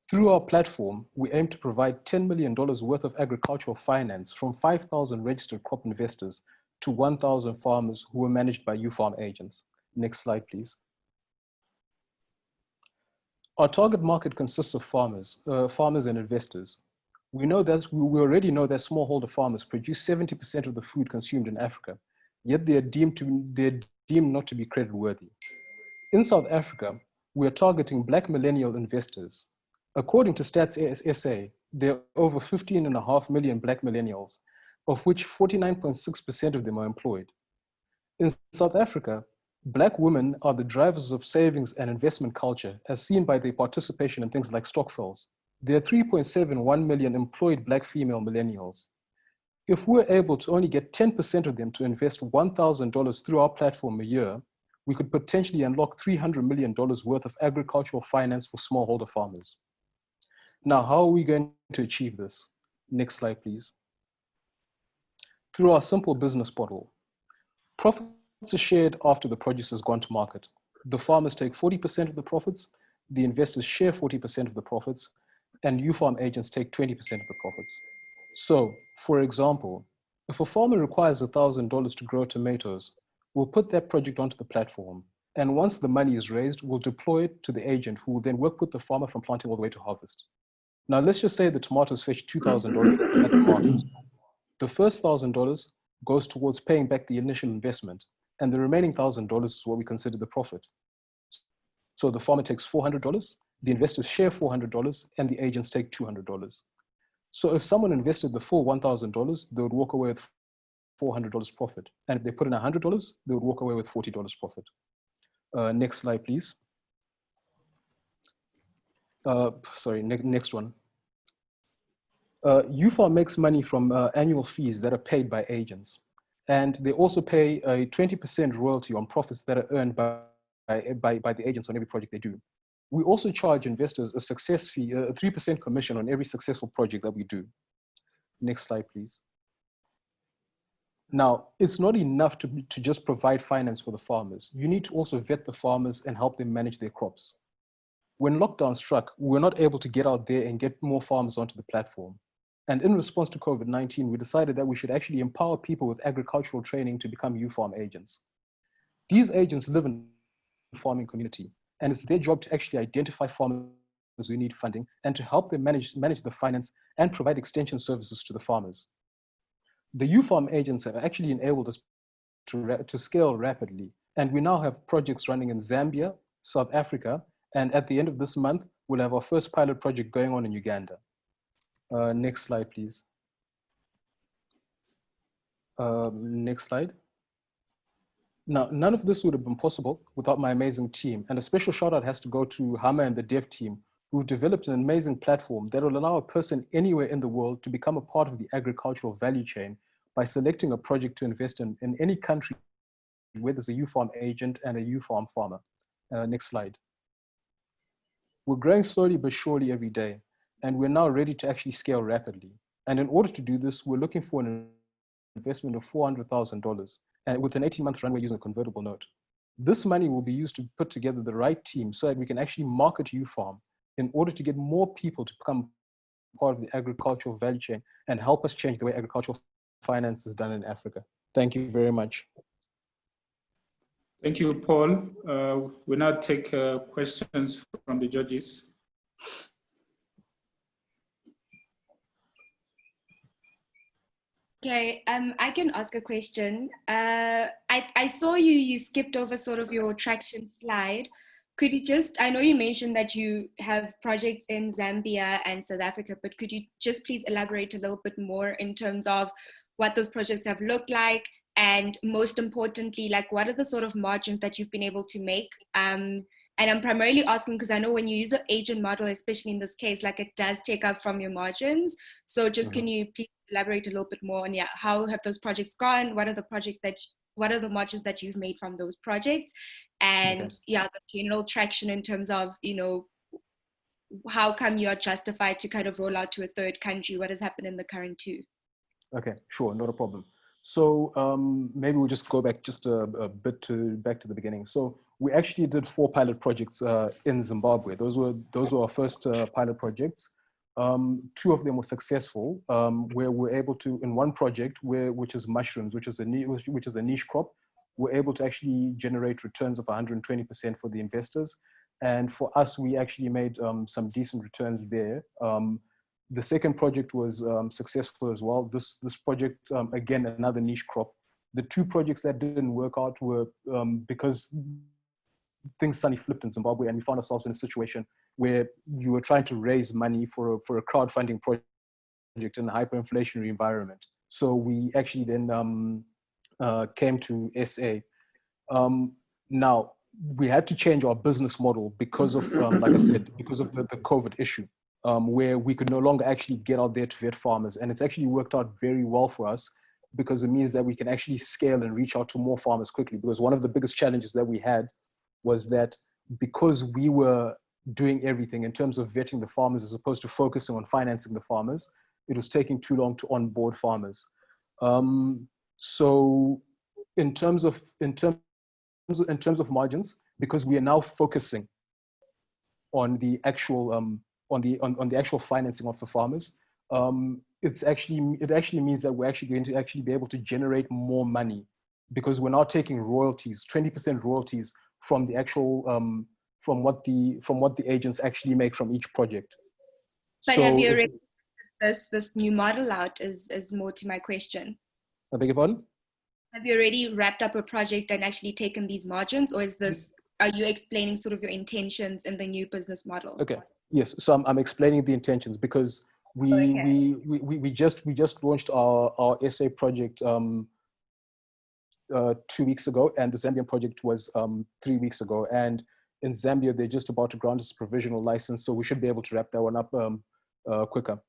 Through our platform, we aim to provide $10 million worth of agricultural finance from 5,000 registered crop investors to 1,000 farmers who are managed by UFarm agents. Next slide, please. Our target market consists of farmers and investors. We already know that smallholder farmers produce 70% of the food consumed in Africa, yet they're deemed not to be credit worthy. In South Africa, we are targeting Black millennial investors. According to Stats SA, there are over 15.5 million Black millennials, of which 49.6% of them are employed. In South Africa, Black women are the drivers of savings and investment culture, as seen by their participation in things like stokvels. There are 3.71 million employed Black female millennials. If we're able to only get 10% of them to invest $1,000 through our platform a year, we could potentially unlock $300 million worth of agricultural finance for smallholder farmers. Now, how are we going to achieve this? Next slide, please. Through our simple business model. Profits are shared after the produce has gone to market. The farmers take 40% of the profits, the investors share 40% of the profits, and UFarm agents take 20% of the profits. So, for example, if a farmer requires $1,000 to grow tomatoes, we'll put that project onto the platform. And once the money is raised, we'll deploy it to the agent who will then work with the farmer from planting all the way to harvest. Now, let's just say the tomatoes fetch $2,000 at the market. The first $1,000 goes towards paying back the initial investment, and the remaining $1,000 is what we consider the profit. So the farmer takes $400, the investors share $400, and the agents take $200. So if someone invested the full $1,000, they would walk away with $400 profit. And if they put in $100, they would walk away with $40 profit. Next slide, please. Next one. UFarm makes money from annual fees that are paid by agents. And they also pay a 20% royalty on profits that are earned by the agents on every project they do. We also charge investors a success fee, a 3% commission on every successful project that we do. Next slide, please. Now, it's not enough to just provide finance for the farmers. You need to also vet the farmers and help them manage their crops. When lockdown struck, we were not able to get out there and get more farmers onto the platform. And in response to COVID-19, we decided that we should actually empower people with agricultural training to become UFarm agents. These agents live in the farming community, and it's their job to actually identify farmers who need funding and to help them manage the finance and provide extension services to the farmers. The UFarm agents have actually enabled us to scale rapidly, and we now have projects running in Zambia, South Africa, and at the end of this month, we'll have our first pilot project going on in Uganda. Next slide, please. Next slide. Now, none of this would have been possible without my amazing team, and a special shout out has to go to Hama and the dev team, who've developed an amazing platform that will allow a person anywhere in the world to become a part of the agricultural value chain by selecting a project to invest in any country where there's a UFarm agent and a UFarm farmer. Next slide. We're growing slowly but surely every day, and we're now ready to actually scale rapidly. And in order to do this, we're looking for an investment of $400,000 and with an 18-month runway using a convertible note. This money will be used to put together the right team so that we can actually market UFarm in order to get more people to become part of the agricultural value chain and help us change the way agricultural finance is done in Africa. Thank you very much. Thank you, Paul. We now take questions from the judges. Okay, I can ask a question. I saw you skipped over sort of your traction slide. Could you just, I know you mentioned that you have projects in Zambia and South Africa, but could you just please elaborate a little bit more in terms of what those projects have looked like? And most importantly, like what are the sort of margins that you've been able to make? And I'm primarily asking because I know when you use an agent model, especially in this case, like it does take up from your margins. So just can you please elaborate a little bit more on how have those projects gone? What are the margins that you've made from those projects? And the general traction in terms of, how come you're justified to kind of roll out to a third country? What has happened in the current two? Okay, sure, not a problem. So maybe we'll just go back just a bit back to the beginning. So we actually did 4 pilot projects in Zimbabwe. Those were our first pilot projects. 2 of them were successful, where we're able to, in one project which is mushrooms, which is a niche crop, we're able to actually generate returns of 120% for the investors. And for us, we actually made some decent returns there. The second project was successful as well. This project, again, another niche crop. The 2 projects that didn't work out were because things suddenly flipped in Zimbabwe, and we found ourselves in a situation where you were trying to raise money for a crowdfunding project in a hyperinflationary environment. So we actually then came to SA. Now, we had to change our business model because of, like I said, because of the COVID issue. Where we could no longer actually get out there to vet farmers. And it's actually worked out very well for us because it means that we can actually scale and reach out to more farmers quickly. Because one of the biggest challenges that we had was that because we were doing everything in terms of vetting the farmers as opposed to focusing on financing the farmers, it was taking too long to onboard farmers. So in terms of margins, because we are now focusing on the actual on the actual financing of the farmers, it actually means that we're actually going to actually be able to generate more money because we're now taking royalties, 20% royalties from the actual from what the agents actually make from each project. But have you already this new model out? Is more to my question. I beg your pardon? Have you already wrapped up a project and actually taken these margins, or is this? Are you explaining sort of your intentions in the new business model? Okay. Yes. So I'm explaining the intentions because we just launched our SA project 2 weeks ago, and the Zambian project was 3 weeks ago. And in Zambia, they're just about to grant us a provisional license, so we should be able to wrap that one up quicker.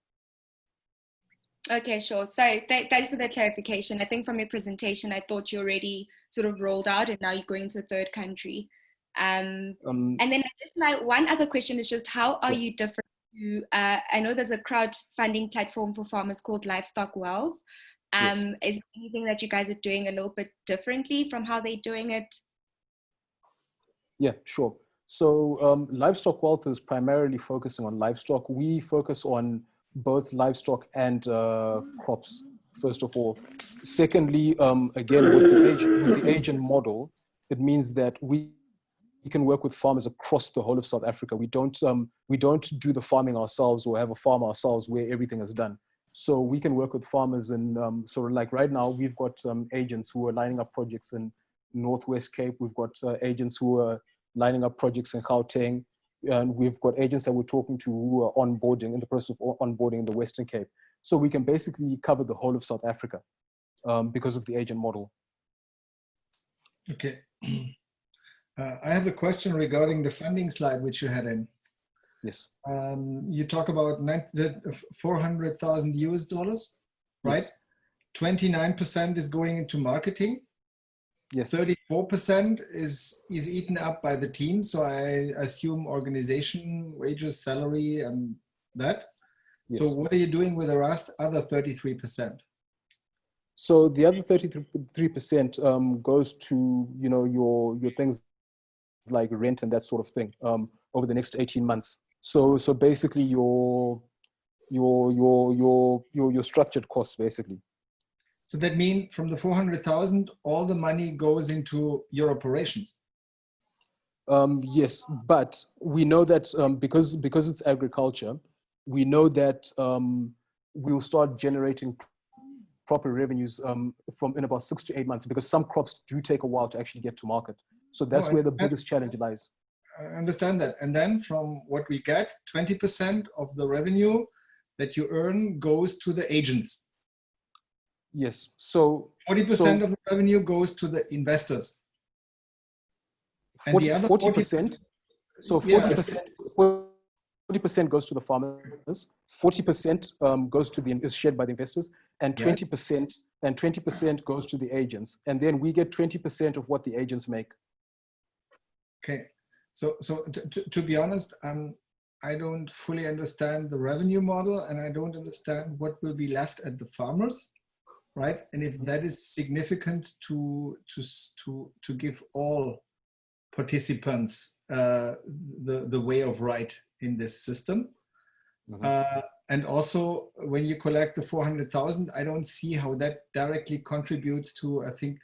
Okay, sure. Sorry, thanks for the clarification. I think from your presentation, I thought you already sort of rolled out and now you're going to a third country. And then just my one other question is just how are you different to, I know there's a crowdfunding platform for farmers called Livestock Wealth. Is there anything that you guys are doing a little bit differently from how they're doing it? Yeah, sure. So Livestock Wealth is primarily focusing on livestock. We focus on both livestock and crops, first of all. Secondly, again, with the agent model, it means that we can work with farmers across the whole of South Africa. We don't do the farming ourselves or have a farm ourselves where everything is done. So we can work with farmers in, sort of like right now, we've got agents who are lining up projects in Northwest Cape. We've got agents who are lining up projects in Gauteng. And we've got agents that we're talking to who are onboarding, in the process of onboarding in the Western Cape. So we can basically cover the whole of South Africa because of the agent model. Okay. I have a question regarding the funding slide which you had in. Yes. You talk about 400,000 US dollars, right? Yes. 29% is going into marketing. Yes. 34% is eaten up by the team. So I assume organization, wages, salary, and that. Yes. So what are you doing with the other 33%? So the other 33% goes to, you know, your things like rent and that sort of thing over the next 18 months. So basically your structured costs basically. So that means from the 400,000, all the money goes into your operations. Yes, but we know that because it's agriculture, we know that we'll start generating proper revenues from in about 6 to 8 months, because some crops do take a while to actually get to market. So that's where the biggest challenge lies. I understand that. And then from what we get, 20% of the revenue that you earn goes to the agents. Yes. So 40% of the revenue goes to the investors. And the other 40%. So 40%. 40% goes to the farmers. 40% goes to is shared by the investors, and 20% goes to the agents. And then we get 20% of what the agents make. Okay. So to be honest, I don't fully understand the revenue model, and I don't understand what will be left at the farmers, right? And if that is significant to give all participants the way of right in this system. And also, when you collect the 400,000, I don't see how that directly contributes to, I think,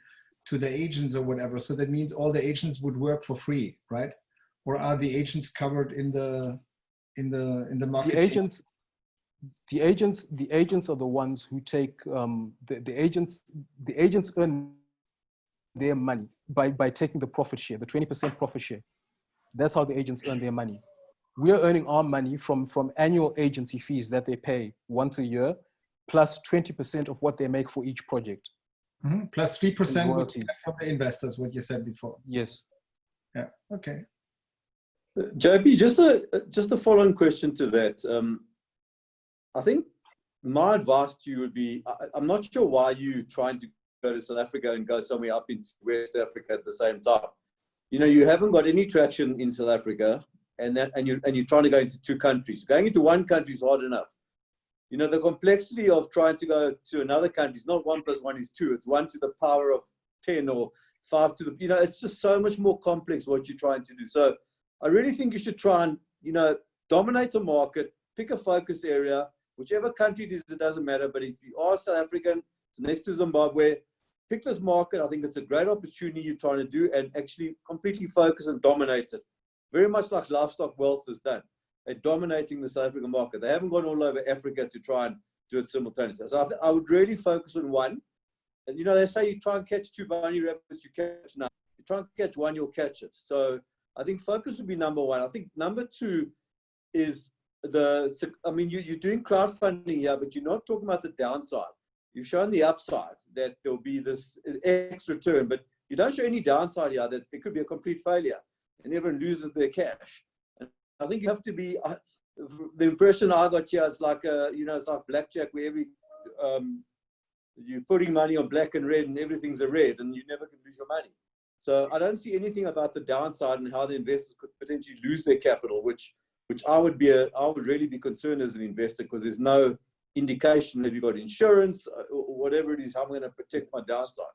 to the agents or whatever. So that means all the agents would work for free, right? Or are the agents covered in the marketing? The agents are the ones who take the agents earn their money by taking the profit share, the 20% profit share. That's how the agents earn their money. We are earning our money from annual agency fees that they pay once a year, plus 20% of what they make for each project. Plus 3% what you get from the investors, what you said before. Yes. Yeah. Okay. JP, just a follow-on question to that. I think my advice to you would be, I'm not sure why you're trying to go to South Africa and go somewhere up into West Africa at the same time. You know, you haven't got any traction in South Africa, and you're trying to go into 2 countries. Going into 1 country is hard enough. You know, the complexity of trying to go to another country is not 1 + 1 is 2. It's 1 to the power of 10 or 5 to the, you know, it's just so much more complex what you're trying to do. So I really think you should try and, you know, dominate the market, pick a focus area, whichever country it is, it doesn't matter. But if you are South African, it's next to Zimbabwe, pick this market. I think it's a great opportunity you're trying to do, and actually completely focus and dominate it. Very much like Livestock Wealth has done. They're dominating the South African market. They haven't gone all over Africa to try and do it simultaneously. So I would really focus on 1. And, you know, they say you try and catch 2 bunny rabbits, you catch none. You try and catch 1, you'll catch it. So I think focus would be number 1. I think number 2 is I mean, you're doing crowdfunding here, but you're not talking about the downside. You've shown the upside, that there'll be this extra return, but you don't show any downside here, that it could be a complete failure and everyone loses their cash. And I think you have to be, the impression I got here is like, you know, it's like blackjack, where you're putting money on black and red and everything's a red and you never can lose your money. So I don't see anything about the downside and how the investors could potentially lose their capital, which I would really be concerned as an investor, because there's no indication that you've got insurance or whatever it is, how I'm going to protect my downside.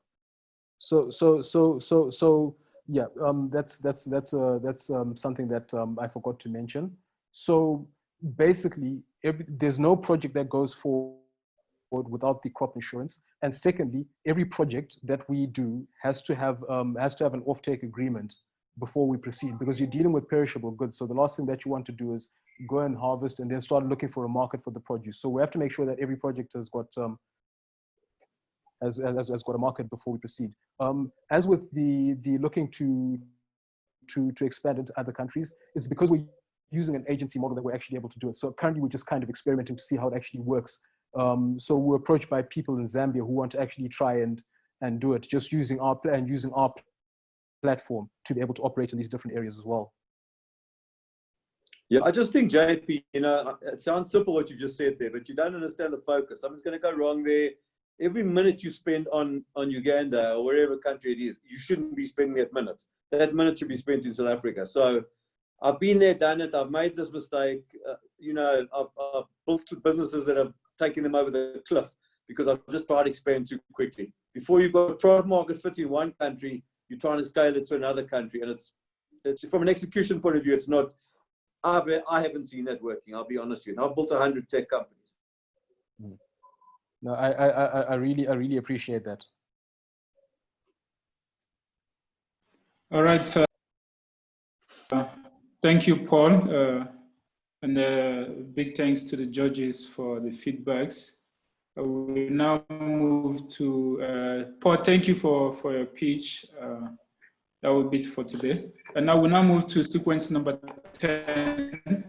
So yeah, that's something that I forgot to mention. So basically, there's no project that goes forward without the crop insurance. And secondly, every project that we do has to have an offtake agreement before we proceed, because you're dealing with perishable goods. So the last thing that you want to do is go and harvest and then start looking for a market for the produce. So we have to make sure that every project has got a market before we proceed. As with the looking to expand into other countries, it's because we're using an agency model that we're actually able to do it. So currently we're just kind of experimenting to see how it actually works. So we're approached by people in Zambia who want to actually try and do it, just using our platform to be able to operate in these different areas as well. Yeah, I just think, JP, you know, it sounds simple what you just said there, but you don't understand the focus. Something's going to go wrong there. Every minute you spend on Uganda or wherever country it is, you shouldn't be spending that minute. That minute should be spent in South Africa. So I've been there, done it. I've made this mistake. You know, I've built businesses that have taken them over the cliff because I've just tried to expand too quickly. Before you've got a product market fit in one country, you're trying to scale it to another country. And it's from an execution point of view, it's not, I haven't seen that working. I'll be honest with you. And I've built 100 tech companies. No, I really appreciate that. All right. Thank you, Paul. And big thanks to the judges for the feedbacks. We now move to Paul. Thank you for your pitch. That will be it for today. And now we now move to sequence number 10.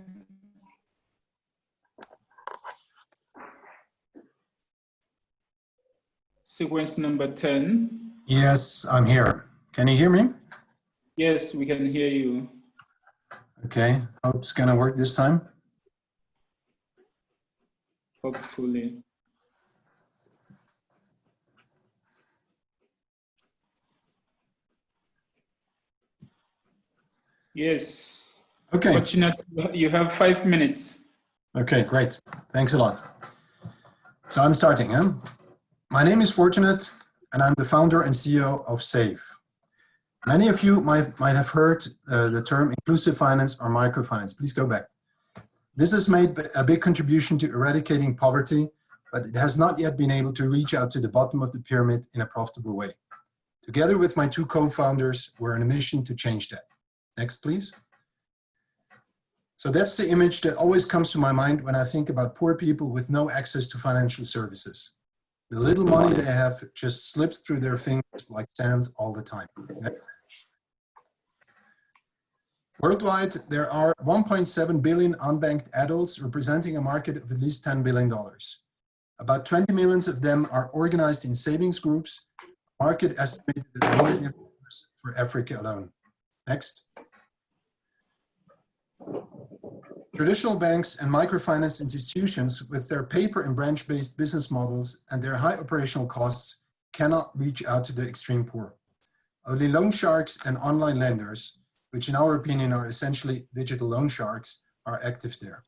Sequence number 10. Yes, I'm here. Can you hear me? Yes, we can hear you. Okay, hope it's gonna work this time. Hopefully. Yes. Okay. Fortunately, you have 5 minutes. Okay, great. Thanks a lot. So I'm starting. My name is Fortunate, and I'm the founder and CEO of SAVE. Many of you might have heard the term inclusive finance or microfinance. Please go back. This has made a big contribution to eradicating poverty, but it has not yet been able to reach out to the bottom of the pyramid in a profitable way. Together with my two co-founders, we're on a mission to change that. Next, please. So that's the image that always comes to my mind when I think about poor people with no access to financial services. The little money they have just slips through their fingers like sand all the time. Next. Worldwide, there are 1.7 billion unbanked adults representing a market of at least $10 billion. About 20 million of them are organized in savings groups, market estimated at $1 billion for Africa alone. Next. Traditional banks and microfinance institutions with their paper and branch-based business models and their high operational costs cannot reach out to the extreme poor. Only loan sharks and online lenders, which in our opinion are essentially digital loan sharks, are active there.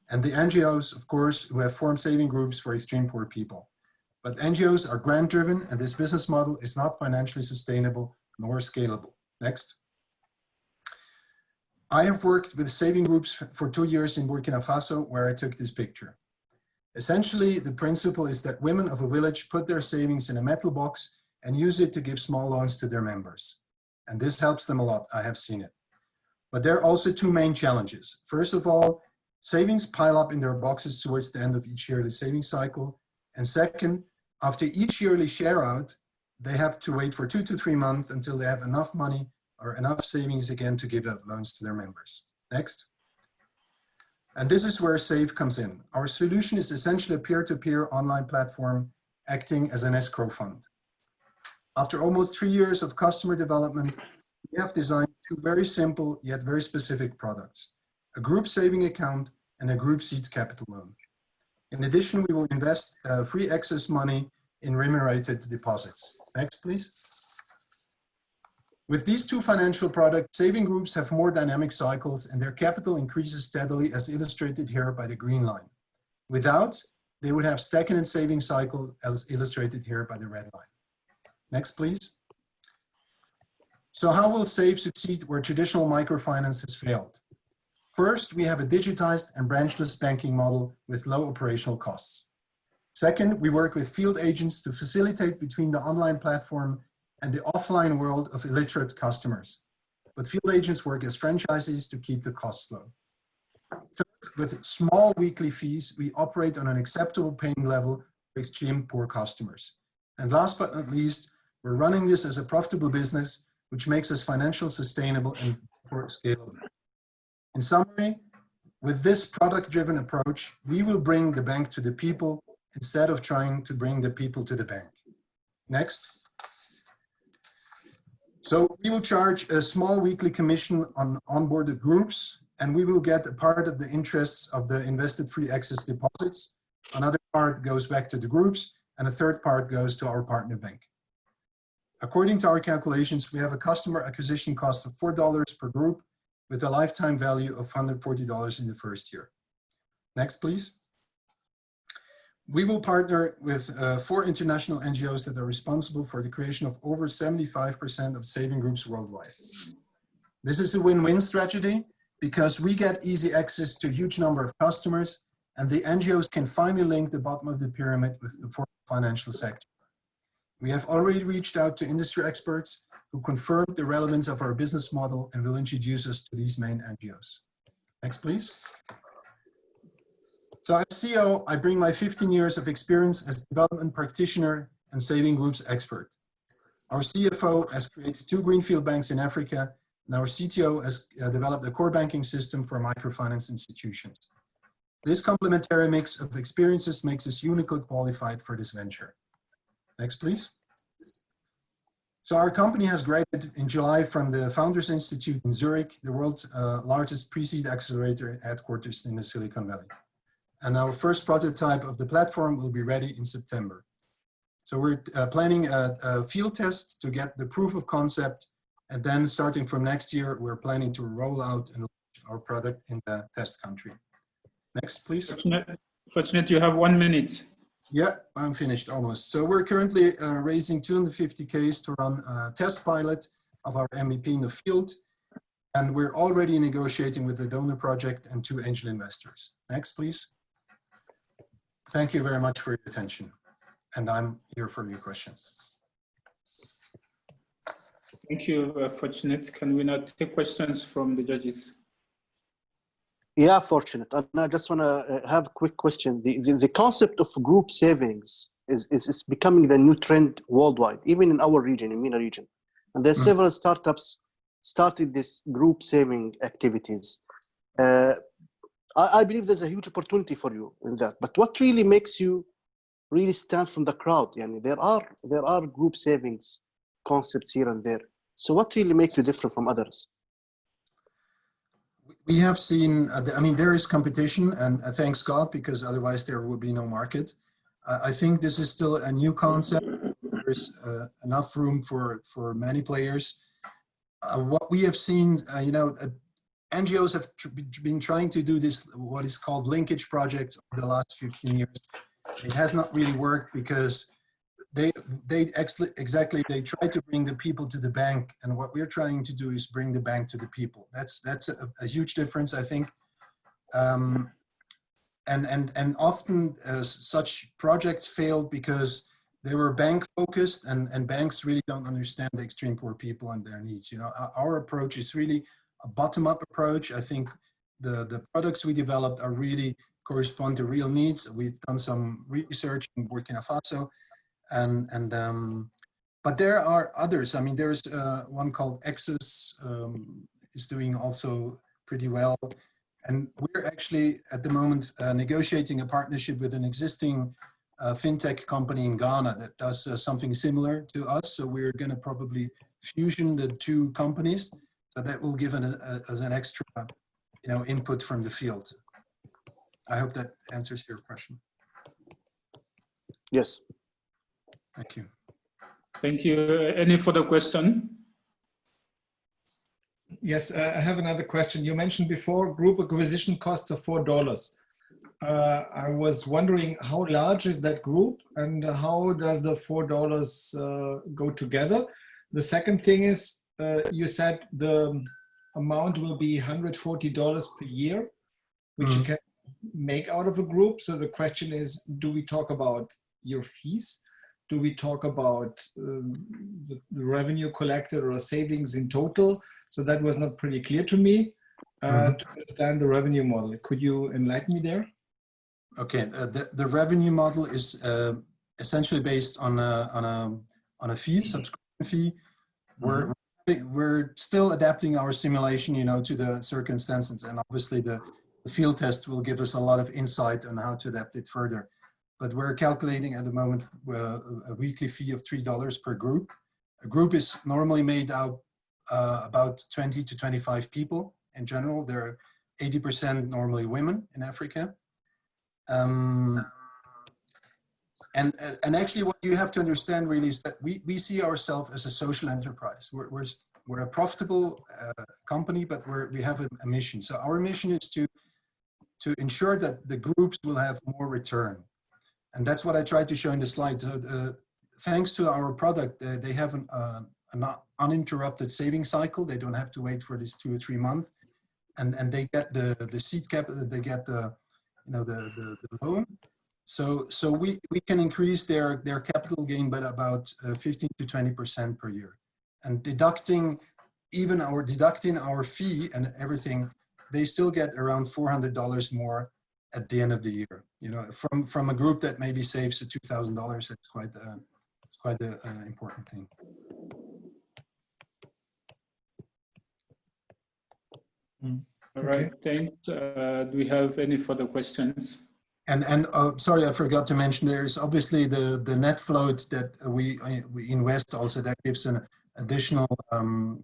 And the NGOs, of course, who have formed saving groups for extreme poor people. But NGOs are grant-driven, and this business model is not financially sustainable nor scalable. Next. I have worked with saving groups for 2 years in Burkina Faso, where I took this picture. Essentially, the principle is that women of a village put their savings in a metal box and use it to give small loans to their members. And this helps them a lot, I have seen it. But there are also two main challenges. First of all, savings pile up in their boxes towards the end of each yearly savings cycle. And second, after each yearly share out, they have to wait for 2 to 3 months until they have enough money or enough savings again to give out loans to their members. Next. And this is where SAVE comes in. Our solution is essentially a peer-to-peer online platform acting as an escrow fund. After almost 3 years of customer development, we have designed two very simple yet very specific products, a group saving account and a group seed capital loan. In addition, we will invest free access money in remunerated deposits. Next, please. With these two financial products, saving groups have more dynamic cycles and their capital increases steadily as illustrated here by the green line. Without, they would have stagnant saving cycles as illustrated here by the red line. Next, please. So how will SAVE succeed where traditional microfinance has failed? First, we have a digitized and branchless banking model with low operational costs. Second, we work with field agents to facilitate between the online platform and the offline world of illiterate customers. But field agents work as franchisees to keep the costs low. Third, with small weekly fees, we operate on an acceptable paying level for extreme poor customers. And last but not least, we're running this as a profitable business, which makes us financially sustainable and scalable. In summary, with this product-driven approach, we will bring the bank to the people instead of trying to bring the people to the bank. Next. So we will charge a small weekly commission on onboarded groups, and we will get a part of the interests of the invested free access deposits. Another part goes back to the groups, and a third part goes to our partner bank. According to our calculations, we have a customer acquisition cost of $4 per group with a lifetime value of $140 in the first year. Next, please. We will partner with 4 international NGOs that are responsible for the creation of over 75% of saving groups worldwide. This is a win-win strategy because we get easy access to a huge number of customers and the NGOs can finally link the bottom of the pyramid with the financial sector. We have already reached out to industry experts who confirmed the relevance of our business model and will introduce us to these main NGOs. Next, please. So as CEO, I bring my 15 years of experience as development practitioner and saving groups expert. Our CFO has created 2 greenfield banks in Africa, and our CTO has developed a core banking system for microfinance institutions. This complementary mix of experiences makes us uniquely qualified for this venture. Next, please. So our company has graduated in July from the Founders Institute in Zurich, the world's largest pre-seed accelerator headquarters in the Silicon Valley. And our first prototype of the platform will be ready in September. So we're planning a field test to get the proof of concept, and then starting from next year, we're planning to roll out and launch our product in the test country. Next, please. Fortunate, you have 1 minute. Yeah, I'm finished almost. So we're currently raising 250K to run a test pilot of our MVP in the field. And we're already negotiating with the donor project and 2 angel investors. Next, please. Thank you very much for your attention. And I'm here for your questions. Thank you, Fortunate. Can we now take questions from the judges? Yeah, Fortunate. And I just want to have a quick question. The concept of group savings is becoming the new trend worldwide, even in our region, in MENA region. And there are several startups started this group saving activities. I believe there's a huge opportunity for you in that. But what really makes you really stand from the crowd? Yani there are group savings concepts here and there. So what really makes you different from others? We have seen, I mean, there is competition, and thanks God, because otherwise there would be no market. I think this is still a new concept. There's enough room for many players. What we have seen, you know, NGOs have been trying to do this, what is called linkage projects over the last 15 years. It has not really worked because they try to bring the people to the bank, and what we're trying to do is bring the bank to the people. That's a huge difference, I think. And often such projects failed because they were bank focused, and banks really don't understand the extreme poor people and their needs. You know, our approach is really a bottom-up approach. I think the products we developed are really correspond to real needs. We've done some research in Burkina Faso. But there are others. I mean, there's one called Exus is doing also pretty well. And we're actually at the moment negotiating a partnership with an existing FinTech company in Ghana that does something similar to us. So we're going to probably fusion the 2 companies. So that will give us an extra, you know, input from the field. I hope that answers your question. Yes. Thank you. Thank you. Any further question? Yes, I have another question. You mentioned before group acquisition costs of $4. I was wondering how large is that group and how does the $4 go together? The second thing is, you said the amount will be $140 per year, which you can make out of a group. So the question is, do we talk about your fees? Do we talk about the revenue collected or savings in total? So that was not pretty clear to me to understand the revenue model. Could you enlighten me there? Okay, the revenue model is essentially based on a fee, subscription fee. We're still adapting our simulation, you know, to the circumstances, and obviously the field test will give us a lot of insight on how to adapt it further. But we're calculating at the moment a weekly fee of $3 per group. A group is normally made out about 20 to 25 people in general. There are 80% normally women in Africa. And actually what you have to understand really is that we see ourselves as a social enterprise. We're a profitable company, but we have a mission. So our mission is to ensure that the groups will have more return. And that's what I tried to show in the slides. Thanks to our product, they have an uninterrupted saving cycle. They don't have to wait for this 2 or 3 months. And they get the seed capital, they get the, the loan. So we can increase their capital gain by about 15 to 20% per year, and deducting our fee and everything, they still get around $400 more at the end of the year. From a group that maybe saves $2,000, it's quite an important thing. All right, thanks. Do we have any further questions? And sorry, I forgot to mention, there is obviously the net float that we invest also, that gives an additional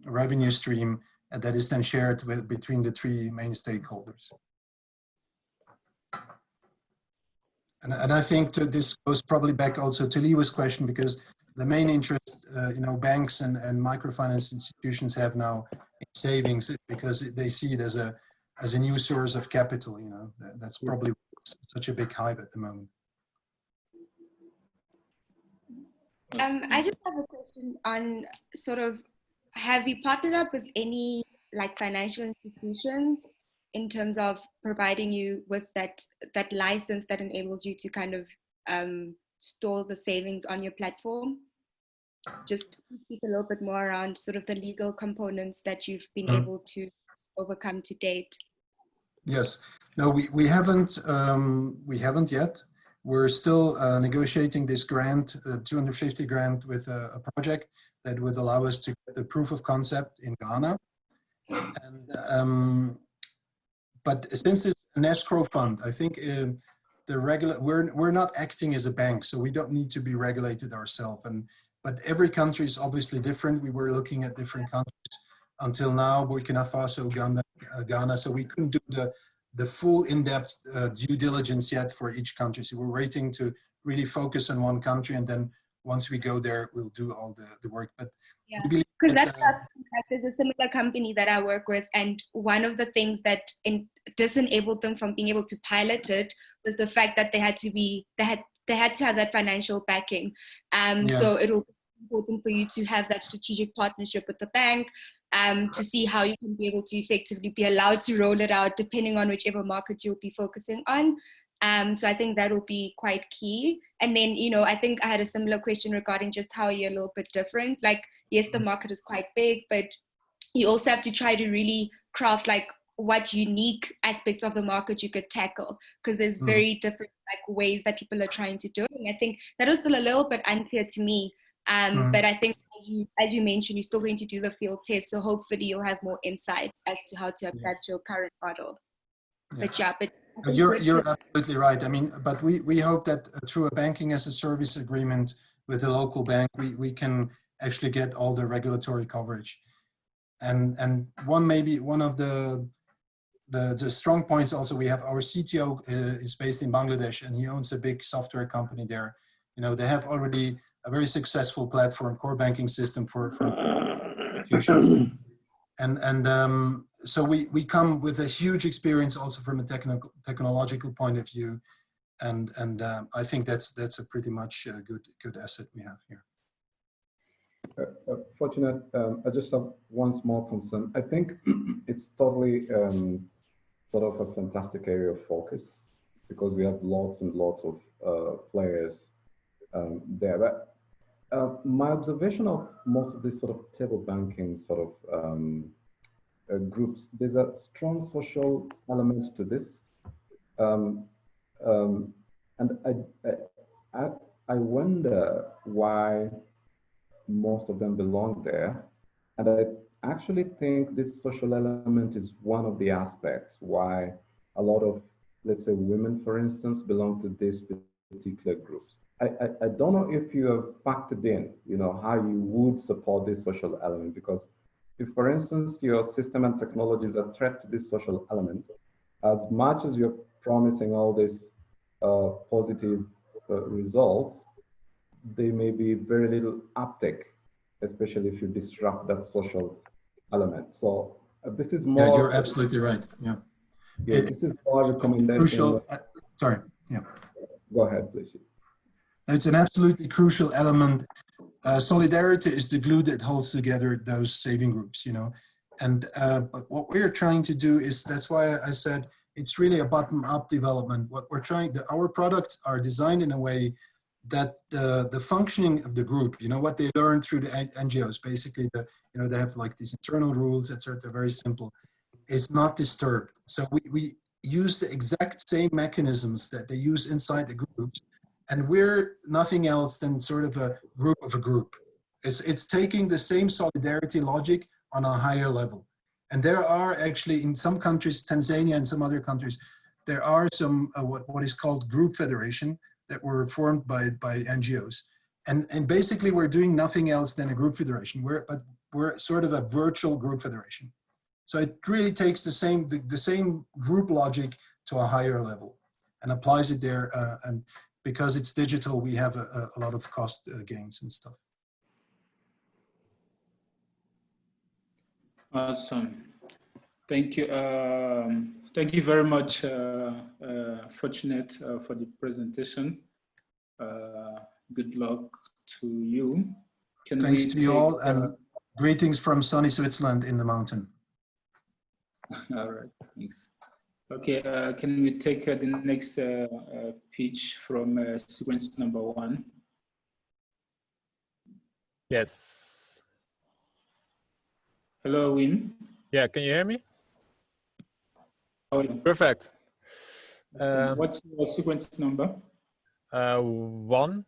revenue stream that is then shared between the three main stakeholders. And I think this goes probably back also to Lewa's question, because the main interest, banks and microfinance institutions have now in savings, because they see it as a new source of capital. That's probably such a big hype at the moment. I just have a question on sort of, have you partnered up with any financial institutions in terms of providing you with that license that enables you to kind of store the savings on your platform? Just speak a little bit more around sort of the legal components that you've been able to overcome to date. Yes, no, we haven't yet. We're still negotiating this grant, 250 grant, with a project that would allow us to get the proof of concept in Ghana. And but since it's an escrow fund, I think we're not acting as a bank, so we don't need to be regulated ourselves. But every country is obviously different. We were looking at different countries until now, Burkina Faso, Ghana, so we couldn't do the full in-depth due diligence yet for each country. So we're waiting to really focus on one country, and then once we go there, we'll do all the work. But yeah, because there's a similar company that I work with, and one of the things that disenabled them from being able to pilot it was the fact that they had to have that financial backing. So it'll be important for you to have that strategic partnership with the bank, to see how you can be able to effectively be allowed to roll it out depending on whichever market you'll be focusing on. So I think that will be quite key. And then, I think I had a similar question regarding just how you're a little bit different. Yes, the market is quite big, but you also have to try to really craft what unique aspects of the market you could tackle, because there's very different ways that people are trying to do it. And I think that was still a little bit unclear to me. But I think as you mentioned, you're still going to do the field test, so hopefully you'll have more insights as to how to adapt your current model. Yeah. But you're absolutely right. I mean, but we hope that through a banking as a service agreement with a local bank, we can actually get all the regulatory coverage. And one of the strong points also, we have our CTO is based in Bangladesh, and he owns a big software company there. They have already a very successful platform, core banking system for institutions. So we come with a huge experience also from a technological point of view. And I think that's a pretty much good asset we have here. Fortunate, I just have one small concern. I think it's totally sort of a fantastic area of focus, because we have lots and lots of players there. But my observation of most of these sort of table banking sort of groups, there's a strong social element to this. And I wonder why most of them belong there. And I actually think this social element is one of the aspects why a lot of, let's say, women, for instance, belong to these particular groups. I don't know if you have factored in, how you would support this social element, because if, for instance, your system and technology is a threat to this social element, as much as you're promising all these positive results, there may be very little uptake, especially if you disrupt that social element. So this is more. Yeah, you're absolutely right. Yeah. This is more a recommendation. Crucial. Sorry. Yeah. Go ahead, please. It's an absolutely crucial element. Solidarity is the glue that holds together those saving groups, And but what we're trying to do is, that's why I said It's really a bottom-up development. What we're trying, our products are designed in a way that the functioning of the group, you know, what they learn through the NGOs, basically, you know, they have like these internal rules, etc., very simple, is not disturbed. So we use the exact same mechanisms that they use inside the groups, and we're nothing else than sort of a group of a group. It's taking the same solidarity logic on a higher level. And there are actually, in some countries, Tanzania and some other countries, there are some what is called group federation that were formed by NGOs. And basically we're doing nothing else than a group federation. We're sort of a virtual group federation. So it really takes the same group logic to a higher level and applies it there. And because it's digital, we have a lot of cost gains and stuff. Awesome. Thank you. Thank you very much, Fortunate, for the presentation. Good luck to you. Thanks to you all, and greetings from sunny Switzerland in the mountain. All right, thanks. Okay, can we take the next pitch from sequence number 1? Yes. Hello, Wim. Yeah, can you hear me? How are you? Perfect. What's your sequence number? 1.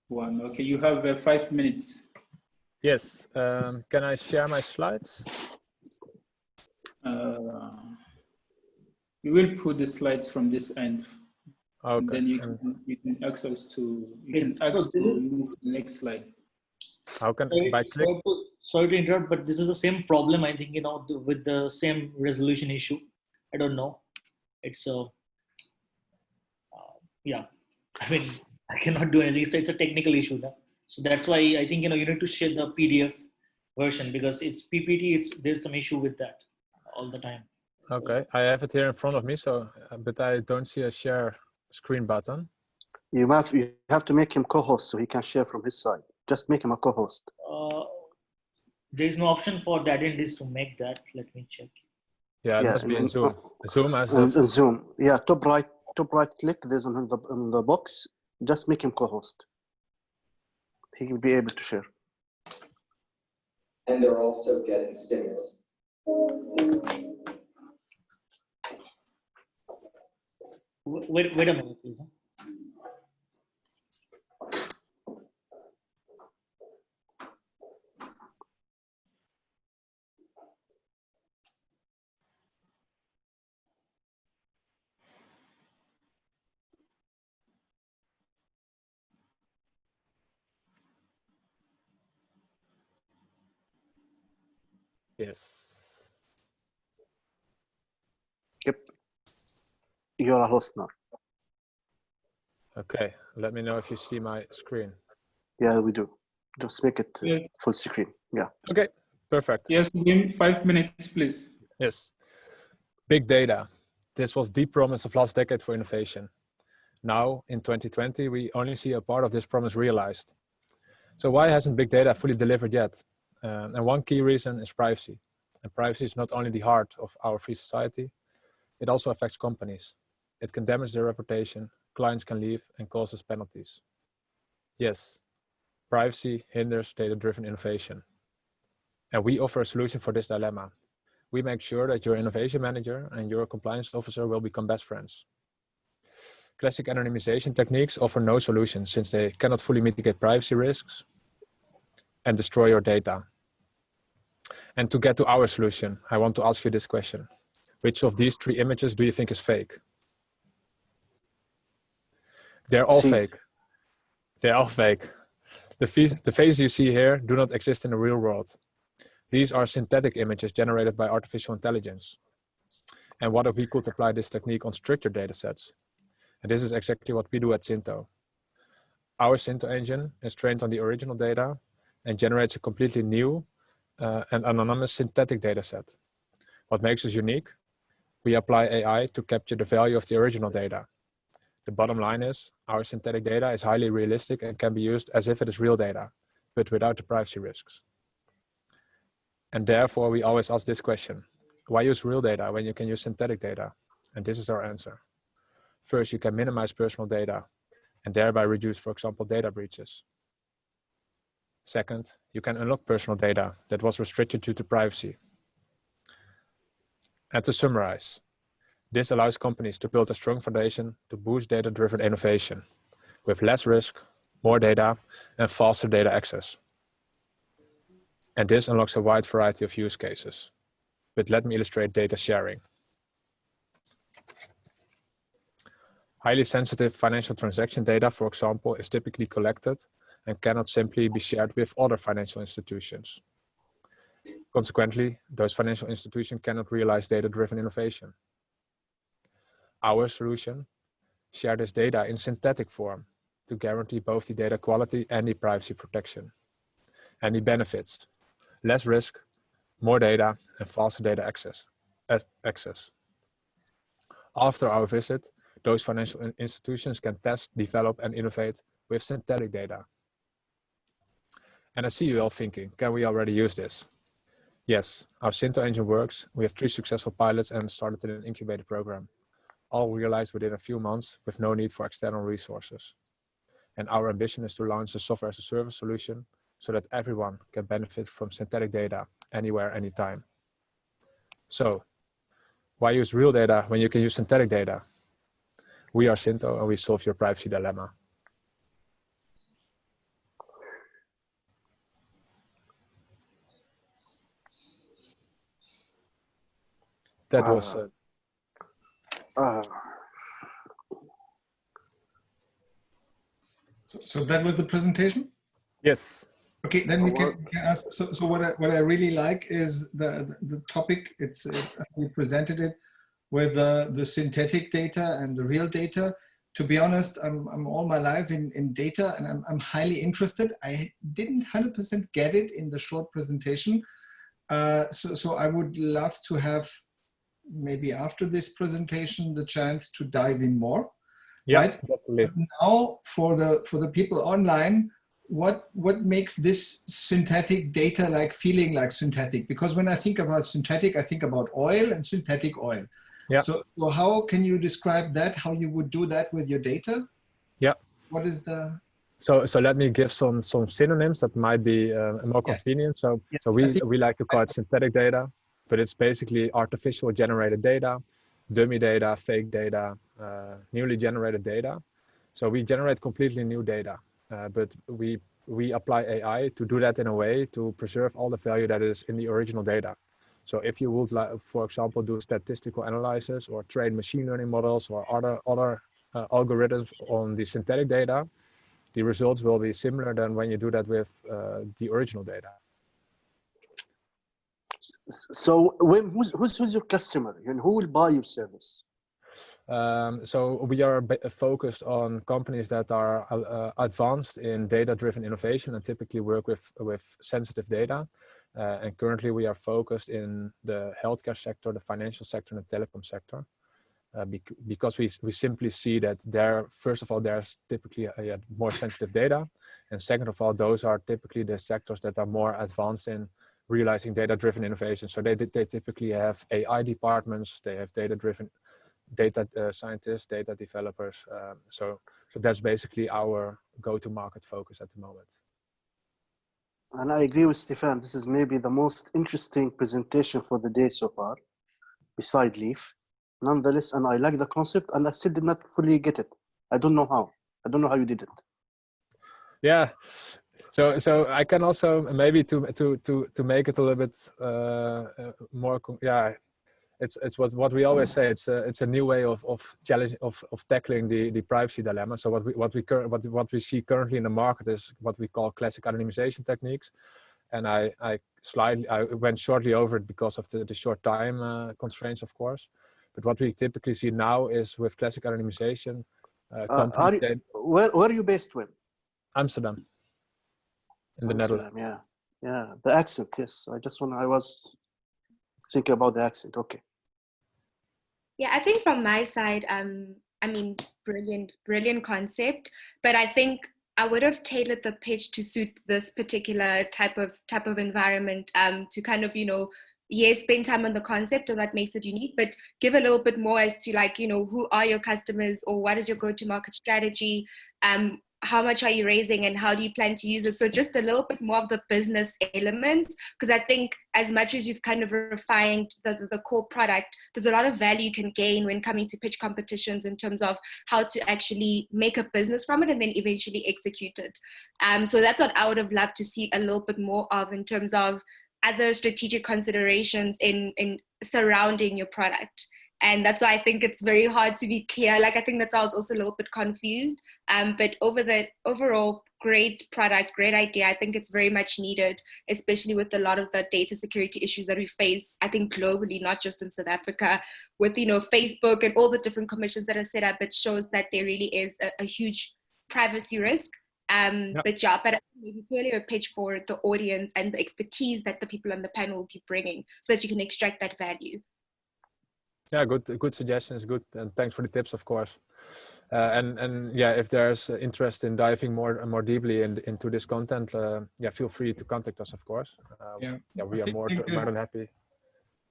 1. Okay, you have 5 minutes. Yes. Can I share my slides? We will put the slides from this end. Okay. And then you can access to move to the next slide. How can by click? Sorry to interrupt, but this is the same problem, I think, you know, with the same resolution issue. I don't know. It's yeah, I mean, I cannot do anything. It's a technical issue. So that's why I think, you know, you need to share the PDF version, because it's PPT, there's some issue with that all the time. Okay, I have it here in front of me, so but I don't see a share screen button. You have to make him co-host so he can share from his side. Just make him a co-host. There is no option for that in this to make that. Let me check. Yeah, it must be in Zoom. Zoom has Zoom. Yeah, top right click. There's on the box. Just make him co-host. He will be able to share. And they're also getting stimulus. Wait a minute, please. Yes. Yep. You're a host now. Okay, let me know if you see my screen. Yeah, we do. Just make it full screen. Yeah. Okay, perfect. Yes, Wim, 5 minutes, please. Yes. Big data. This was the promise of last decade for innovation. Now, in 2020, we only see a part of this promise realized. So why hasn't big data fully delivered yet? And one key reason is privacy. And privacy is not only the heart of our free society, it also affects companies. It can damage their reputation, clients can leave, and causes penalties. Yes, privacy hinders data-driven innovation. And we offer a solution for this dilemma. We make sure that your innovation manager and your compliance officer will become best friends. Classic anonymization techniques offer no solution since they cannot fully mitigate privacy risks and destroy your data. And to get to our solution, I want to ask you this question. Which of these 3 images do you think is fake? They're all fake. They're all fake. The faces you see here do not exist in the real world. These are synthetic images generated by artificial intelligence. And what if we could apply this technique on stricter data sets? And this is exactly what we do at Sinto. Our Sinto engine is trained on the original data and generates a completely new and anonymous synthetic data set. What makes us unique? We apply AI to capture the value of the original data. The bottom line is, our synthetic data is highly realistic and can be used as if it is real data, but without the privacy risks. And therefore, we always ask this question. Why use real data when you can use synthetic data? And this is our answer. First, you can minimize personal data and thereby reduce, for example, data breaches. Second, you can unlock personal data that was restricted due to privacy. And to summarize, this allows companies to build a strong foundation to boost data-driven innovation with less risk, more data, and faster data access. And this unlocks a wide variety of use cases. But let me illustrate data sharing. Highly sensitive financial transaction data, for example, is typically collected and cannot simply be shared with other financial institutions. Consequently, those financial institutions cannot realize data-driven innovation. Our solution shares this data in synthetic form to guarantee both the data quality and the privacy protection. And the benefits: less risk, more data, and faster data access. After our visit, those financial institutions can test, develop, and innovate with synthetic data. And I see you all thinking, can we already use this? Yes, our Synto engine works. We have 3 successful pilots and started in an incubator program, all realized within a few months with no need for external resources. And our ambition is to launch a software as a service solution so that everyone can benefit from synthetic data anywhere, anytime. So, why use real data when you can use synthetic data? We are Synto and we solve your privacy dilemma. That was... So that was the presentation? Yes. Okay, then we can ask. So what I really like is the topic. It's we presented it with the synthetic data and the real data. To be honest, I'm all my life in data, and I'm highly interested. I didn't 100% get it in the short presentation, so I would love to have maybe after this presentation the chance to dive in more. Yeah, right? Definitely. But now for the people online, what makes this synthetic data like feeling like synthetic? Because when I think about synthetic, I think about oil and synthetic oil. Yeah. So how can you describe that? How you would do that with your data? Yeah. What is the? So let me give some synonyms that might be more convenient. So we like to call it synthetic data, but it's basically artificial generated data, dummy data, fake data, newly generated data. So we generate completely new data, but we apply AI to do that in a way to preserve all the value that is in the original data. So if you would, like, for example, do statistical analysis or train machine learning models or other algorithms on the synthetic data, the results will be similar than when you do that with the original data. So who's your customer and who will buy your service? So we are focused on companies that are advanced in data-driven innovation and typically work with sensitive data. And currently we are focused in the healthcare sector, the financial sector, and the telecom sector. Because we simply see that first of all, there's typically more sensitive data. And second of all, those are typically the sectors that are more advanced in realizing data-driven innovation. So they typically have AI departments, they have data-driven data scientists, data developers. So that's basically our go-to-market focus at the moment. And I agree with Stephan. This is maybe the most interesting presentation for the day so far, beside LEAF. Nonetheless, and I like the concept, and I still did not fully get it. I don't know how. I don't know how you did it. Yeah. So I can also maybe to make it a little bit more. Yeah, it's what we always say. It's a new way of tackling the privacy dilemma. So what we see currently in the market is what we call classic anonymization techniques, and I went shortly over it because of the short time constraints, of course. But what we typically see now is with classic anonymization. Where are you based with? Amsterdam. In the Netherlands. Yeah. The accent, yes. I was thinking about the accent. Okay. Yeah, I think from my side, I mean, brilliant concept. But I think I would have tailored the pitch to suit this particular type of environment, to kind of, yes, spend time on the concept and what makes it unique, but give a little bit more as to, like, you know, who are your customers, or what is your go-to-market strategy? How much are you raising and how do you plan to use it? So just a little bit more of the business elements, because I think as much as you've kind of refined the core product, there's a lot of value you can gain when coming to pitch competitions in terms of how to actually make a business from it and then eventually execute it. So that's what I would have loved to see a little bit more of in terms of other strategic considerations in surrounding your product. And that's why I think it's very hard to be clear. Like, I think that's why I was also a little bit confused. But overall, great product, great idea. I think it's very much needed, especially with a lot of the data security issues that we face, I think globally, not just in South Africa, with, you know, Facebook and all the different commissions that are set up. It shows that there really is a huge privacy risk. But yeah, but maybe clearly a pitch for the audience and the expertise that the people on the panel will be bringing, so that you can extract that value. Yeah, good suggestions, good, and thanks for the tips, of course. And yeah, if there's interest in diving more deeply into this content, yeah, feel free to contact us, of course. Yeah, we are more than happy.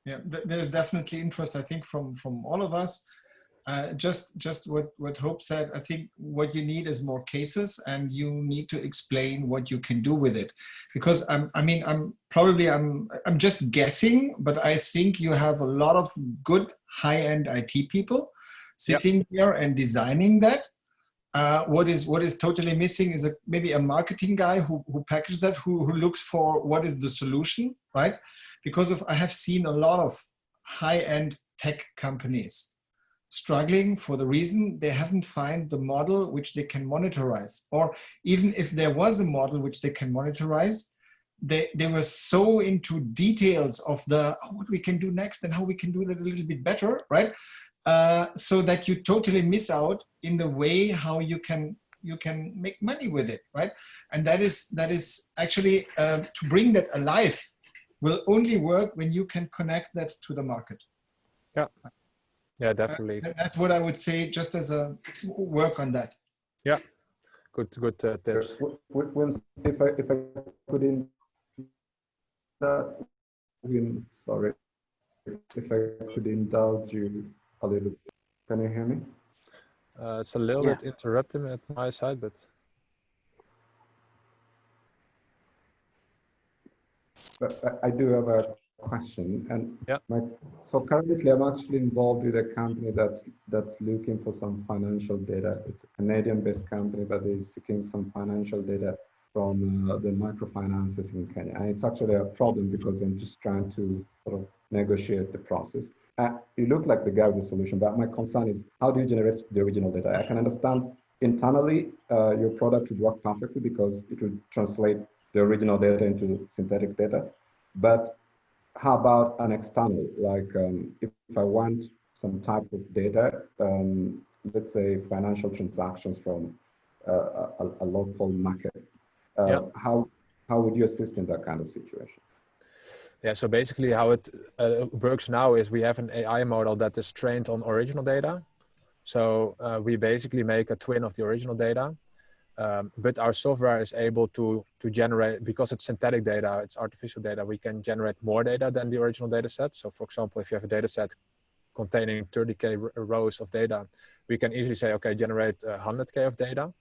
Yeah, there's definitely interest, I think, from all of us. Just what Hope said, I think what you need is more cases, and you need to explain what you can do with it. Because I'm just guessing, but I think you have a lot of good high-end IT people sitting here and designing that. What is totally missing is maybe a marketing guy who packages that, who looks for what is the solution, right? Because I have seen a lot of high-end tech companies struggling for the reason they haven't found the model which they can monetize. Or even if there was a model which they can monetize, they were so into details of what we can do next and how we can do that a little bit better, right? So that you totally miss out in the way how you can make money with it, right? And that is actually to bring that alive will only work when you can connect that to the market. Yeah. Yeah, definitely. That's what I would say, just as a work on that. Yeah, good tips. If I could sorry, if I could indulge you a little, can you hear me? It's a little bit interrupting at my side, but I do have a question, and so currently I'm actually involved with a company that's looking for some financial data. It's a Canadian-based company, but is seeking some financial data from the microfinances in Kenya. And it's actually a problem because I'm just trying to sort of negotiate the process. You look like the guy with the solution, but my concern is, how do you generate the original data? I can understand internally your product would work perfectly because it would translate the original data into synthetic data. But how about an external? Like if I want some type of data, let's say financial transactions from a local market, how would you assist in that kind of situation? Yeah, so basically how it works now is we have an AI model that is trained on original data. So we basically make a twin of the original data, but our software is able to generate, because it's synthetic data, it's artificial data, we can generate more data than the original data set. So for example, if you have a data set containing 30K rows of data, we can easily say, okay, generate 100K of data.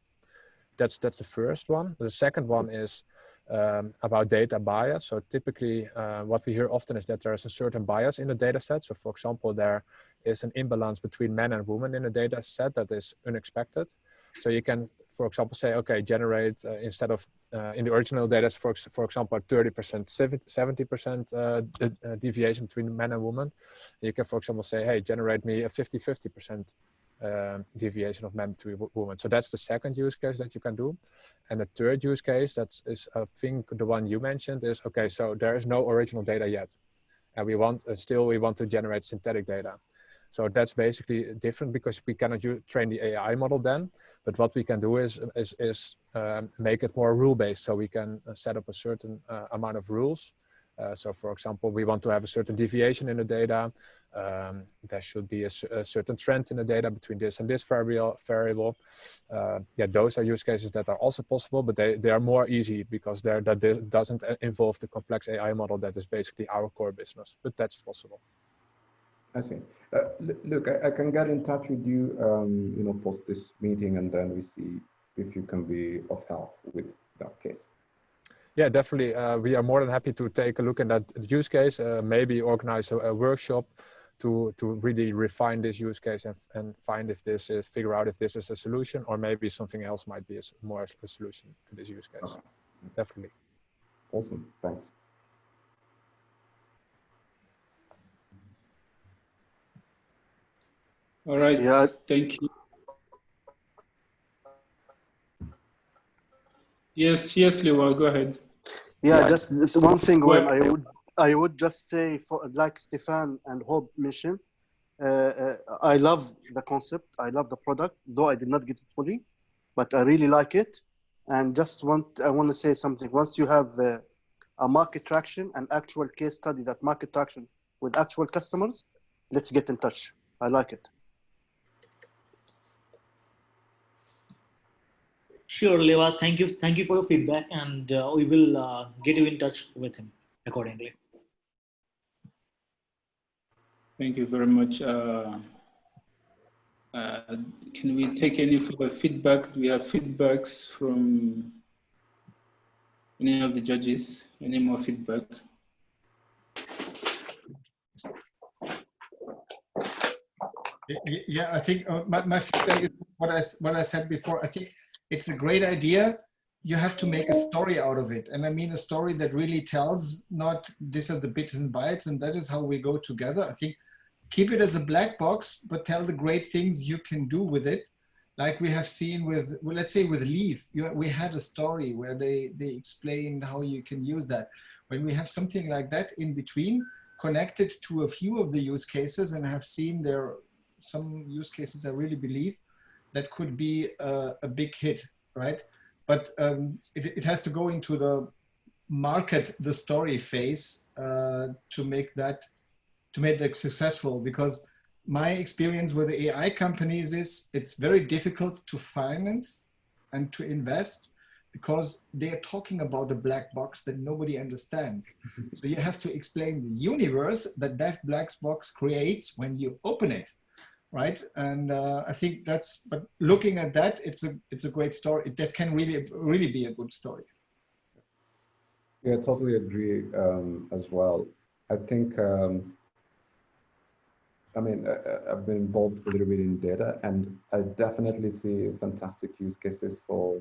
That's the first one. The second one is about data bias. So typically what we hear often is that there is a certain bias in the data set. So for example, there is an imbalance between men and women in a data set that is unexpected. So you can, for example, say, okay, generate instead of in the original data, for example, 30%, 70% deviation between men and women. You can, for example, say, hey, generate me a 50-50% deviation of men to women. So that's the second use case that you can do. And the third use case, that is, I think the one you mentioned, is, okay, so there is no original data yet. And we want to generate synthetic data. So that's basically different because we cannot train the AI model then. But what we can do is make it more rule-based. So we can set up a certain amount of rules So for example, we want to have a certain deviation in the data. There should be a certain trend in the data between this and this variable. Yeah, those are use cases that are also possible, but they are more easy because that doesn't involve the complex AI model that is basically our core business, but that's possible. I see. Look, I can get in touch with you, you know, post this meeting, and then we see if you can be of help with that case. Yeah, definitely. We are more than happy to take a look at that use case, maybe organize a workshop to really refine this use case and find if this is, figure out if this is a solution, or maybe something else might be more a solution to this use case. Okay. Definitely. Awesome, thanks. All right, yeah. Thank you. Yes, LEWA, go ahead. Yeah, just one thing, when I would just say, for like Stephan and Hope mentioned, I love the concept, I love the product, though I did not get it fully, but I really like it. And I want to say something. Once you have a market traction, an actual case study, that market traction with actual customers, let's get in touch. I like it. Sure, Lewa. Thank you for your feedback, and we will get you in touch with him accordingly. Thank you very much. Can we take any further feedback? Do we have feedbacks from any of the judges? Any more feedback? Yeah, I think my feedback is what I said before. I think it's a great idea. You have to make a story out of it. And I mean a story that really tells, not these are the bits and bytes and that is how we go together. I think keep it as a black box, but tell the great things you can do with it. Like we have seen with, well, let's say with LEWA, we had a story where they explained how you can use that. When we have something like that in between, connected to a few of the use cases, and have seen there some use cases I really believe that could be a big hit, right? But it has to go into the market, the story phase to make that successful. Because my experience with the AI companies is it's very difficult to finance and to invest because they're talking about a black box that nobody understands. So you have to explain the universe that black box creates when you open it. Right, and I think that's. But looking at that, it's a great story. That can really be a good story. Yeah, totally agree as well. I think. I mean, I've been involved a little bit in data, and I definitely see fantastic use cases for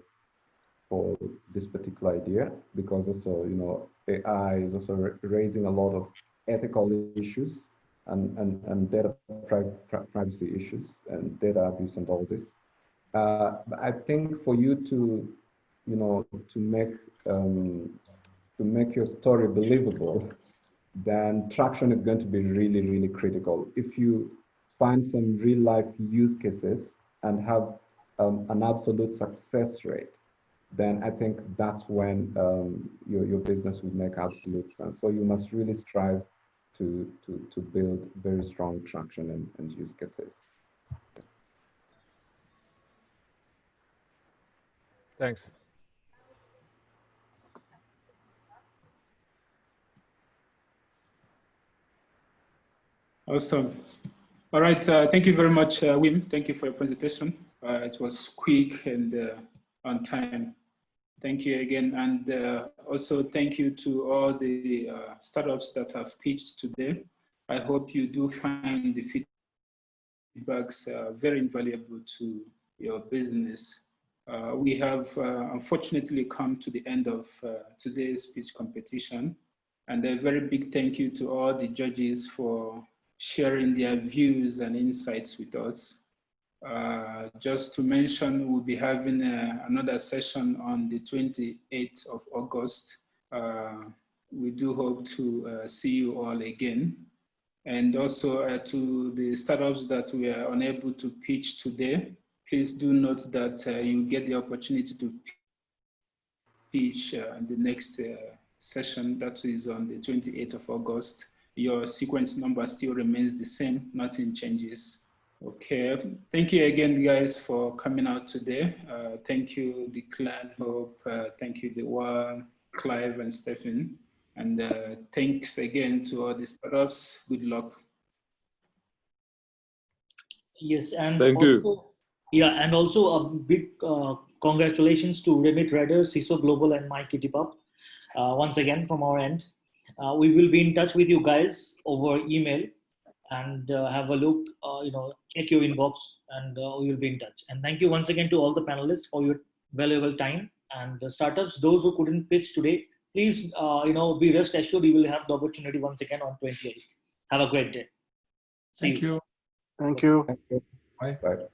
this particular idea, because also, you know, AI is also raising a lot of ethical issues. And data privacy issues and data abuse and all this. But I think for you to, you know, to make your story believable, then traction is going to be really, really critical. If you find some real life use cases and have an absolute success rate, then I think that's when your business will make absolute sense. So you must really strive to build very strong traction and use cases. Thanks. Awesome. All right, thank you very much, Wim. Thank you for your presentation. It was quick and on time. Thank you again. And also thank you to all the startups that have pitched today. I hope you do find the feedbacks very invaluable to your business. We have unfortunately come to the end of today's pitch competition. And a very big thank you to all the judges for sharing their views and insights with us. Just to mention, we'll be having another session on the 28th of August. We do hope to see you all again. And also to the startups that we are unable to pitch today, please do note that you get the opportunity to pitch in the next session that is on the 28th of August. Your sequence number still remains the same, nothing changes. Okay, thank you again, guys, for coming out today. Thank you, DECLAN, Hope, thank you, LEWA, CLIVE, and Stephan. And thanks again to all the startups. Good luck. Yes, and thank also, you. Yeah, and also a big congratulations to Remit Redder, CISO Global, and Mike Kitipap. Once again from our end. We will be in touch with you guys over email and have a look, check your inbox, and we will be in touch. And thank you once again to all the panelists for your valuable time. And the startups, those who couldn't pitch today, please, be rest assured you will have the opportunity once again on 28th. Have a great day. Thank you. Thank you. Thank you. Bye. Bye.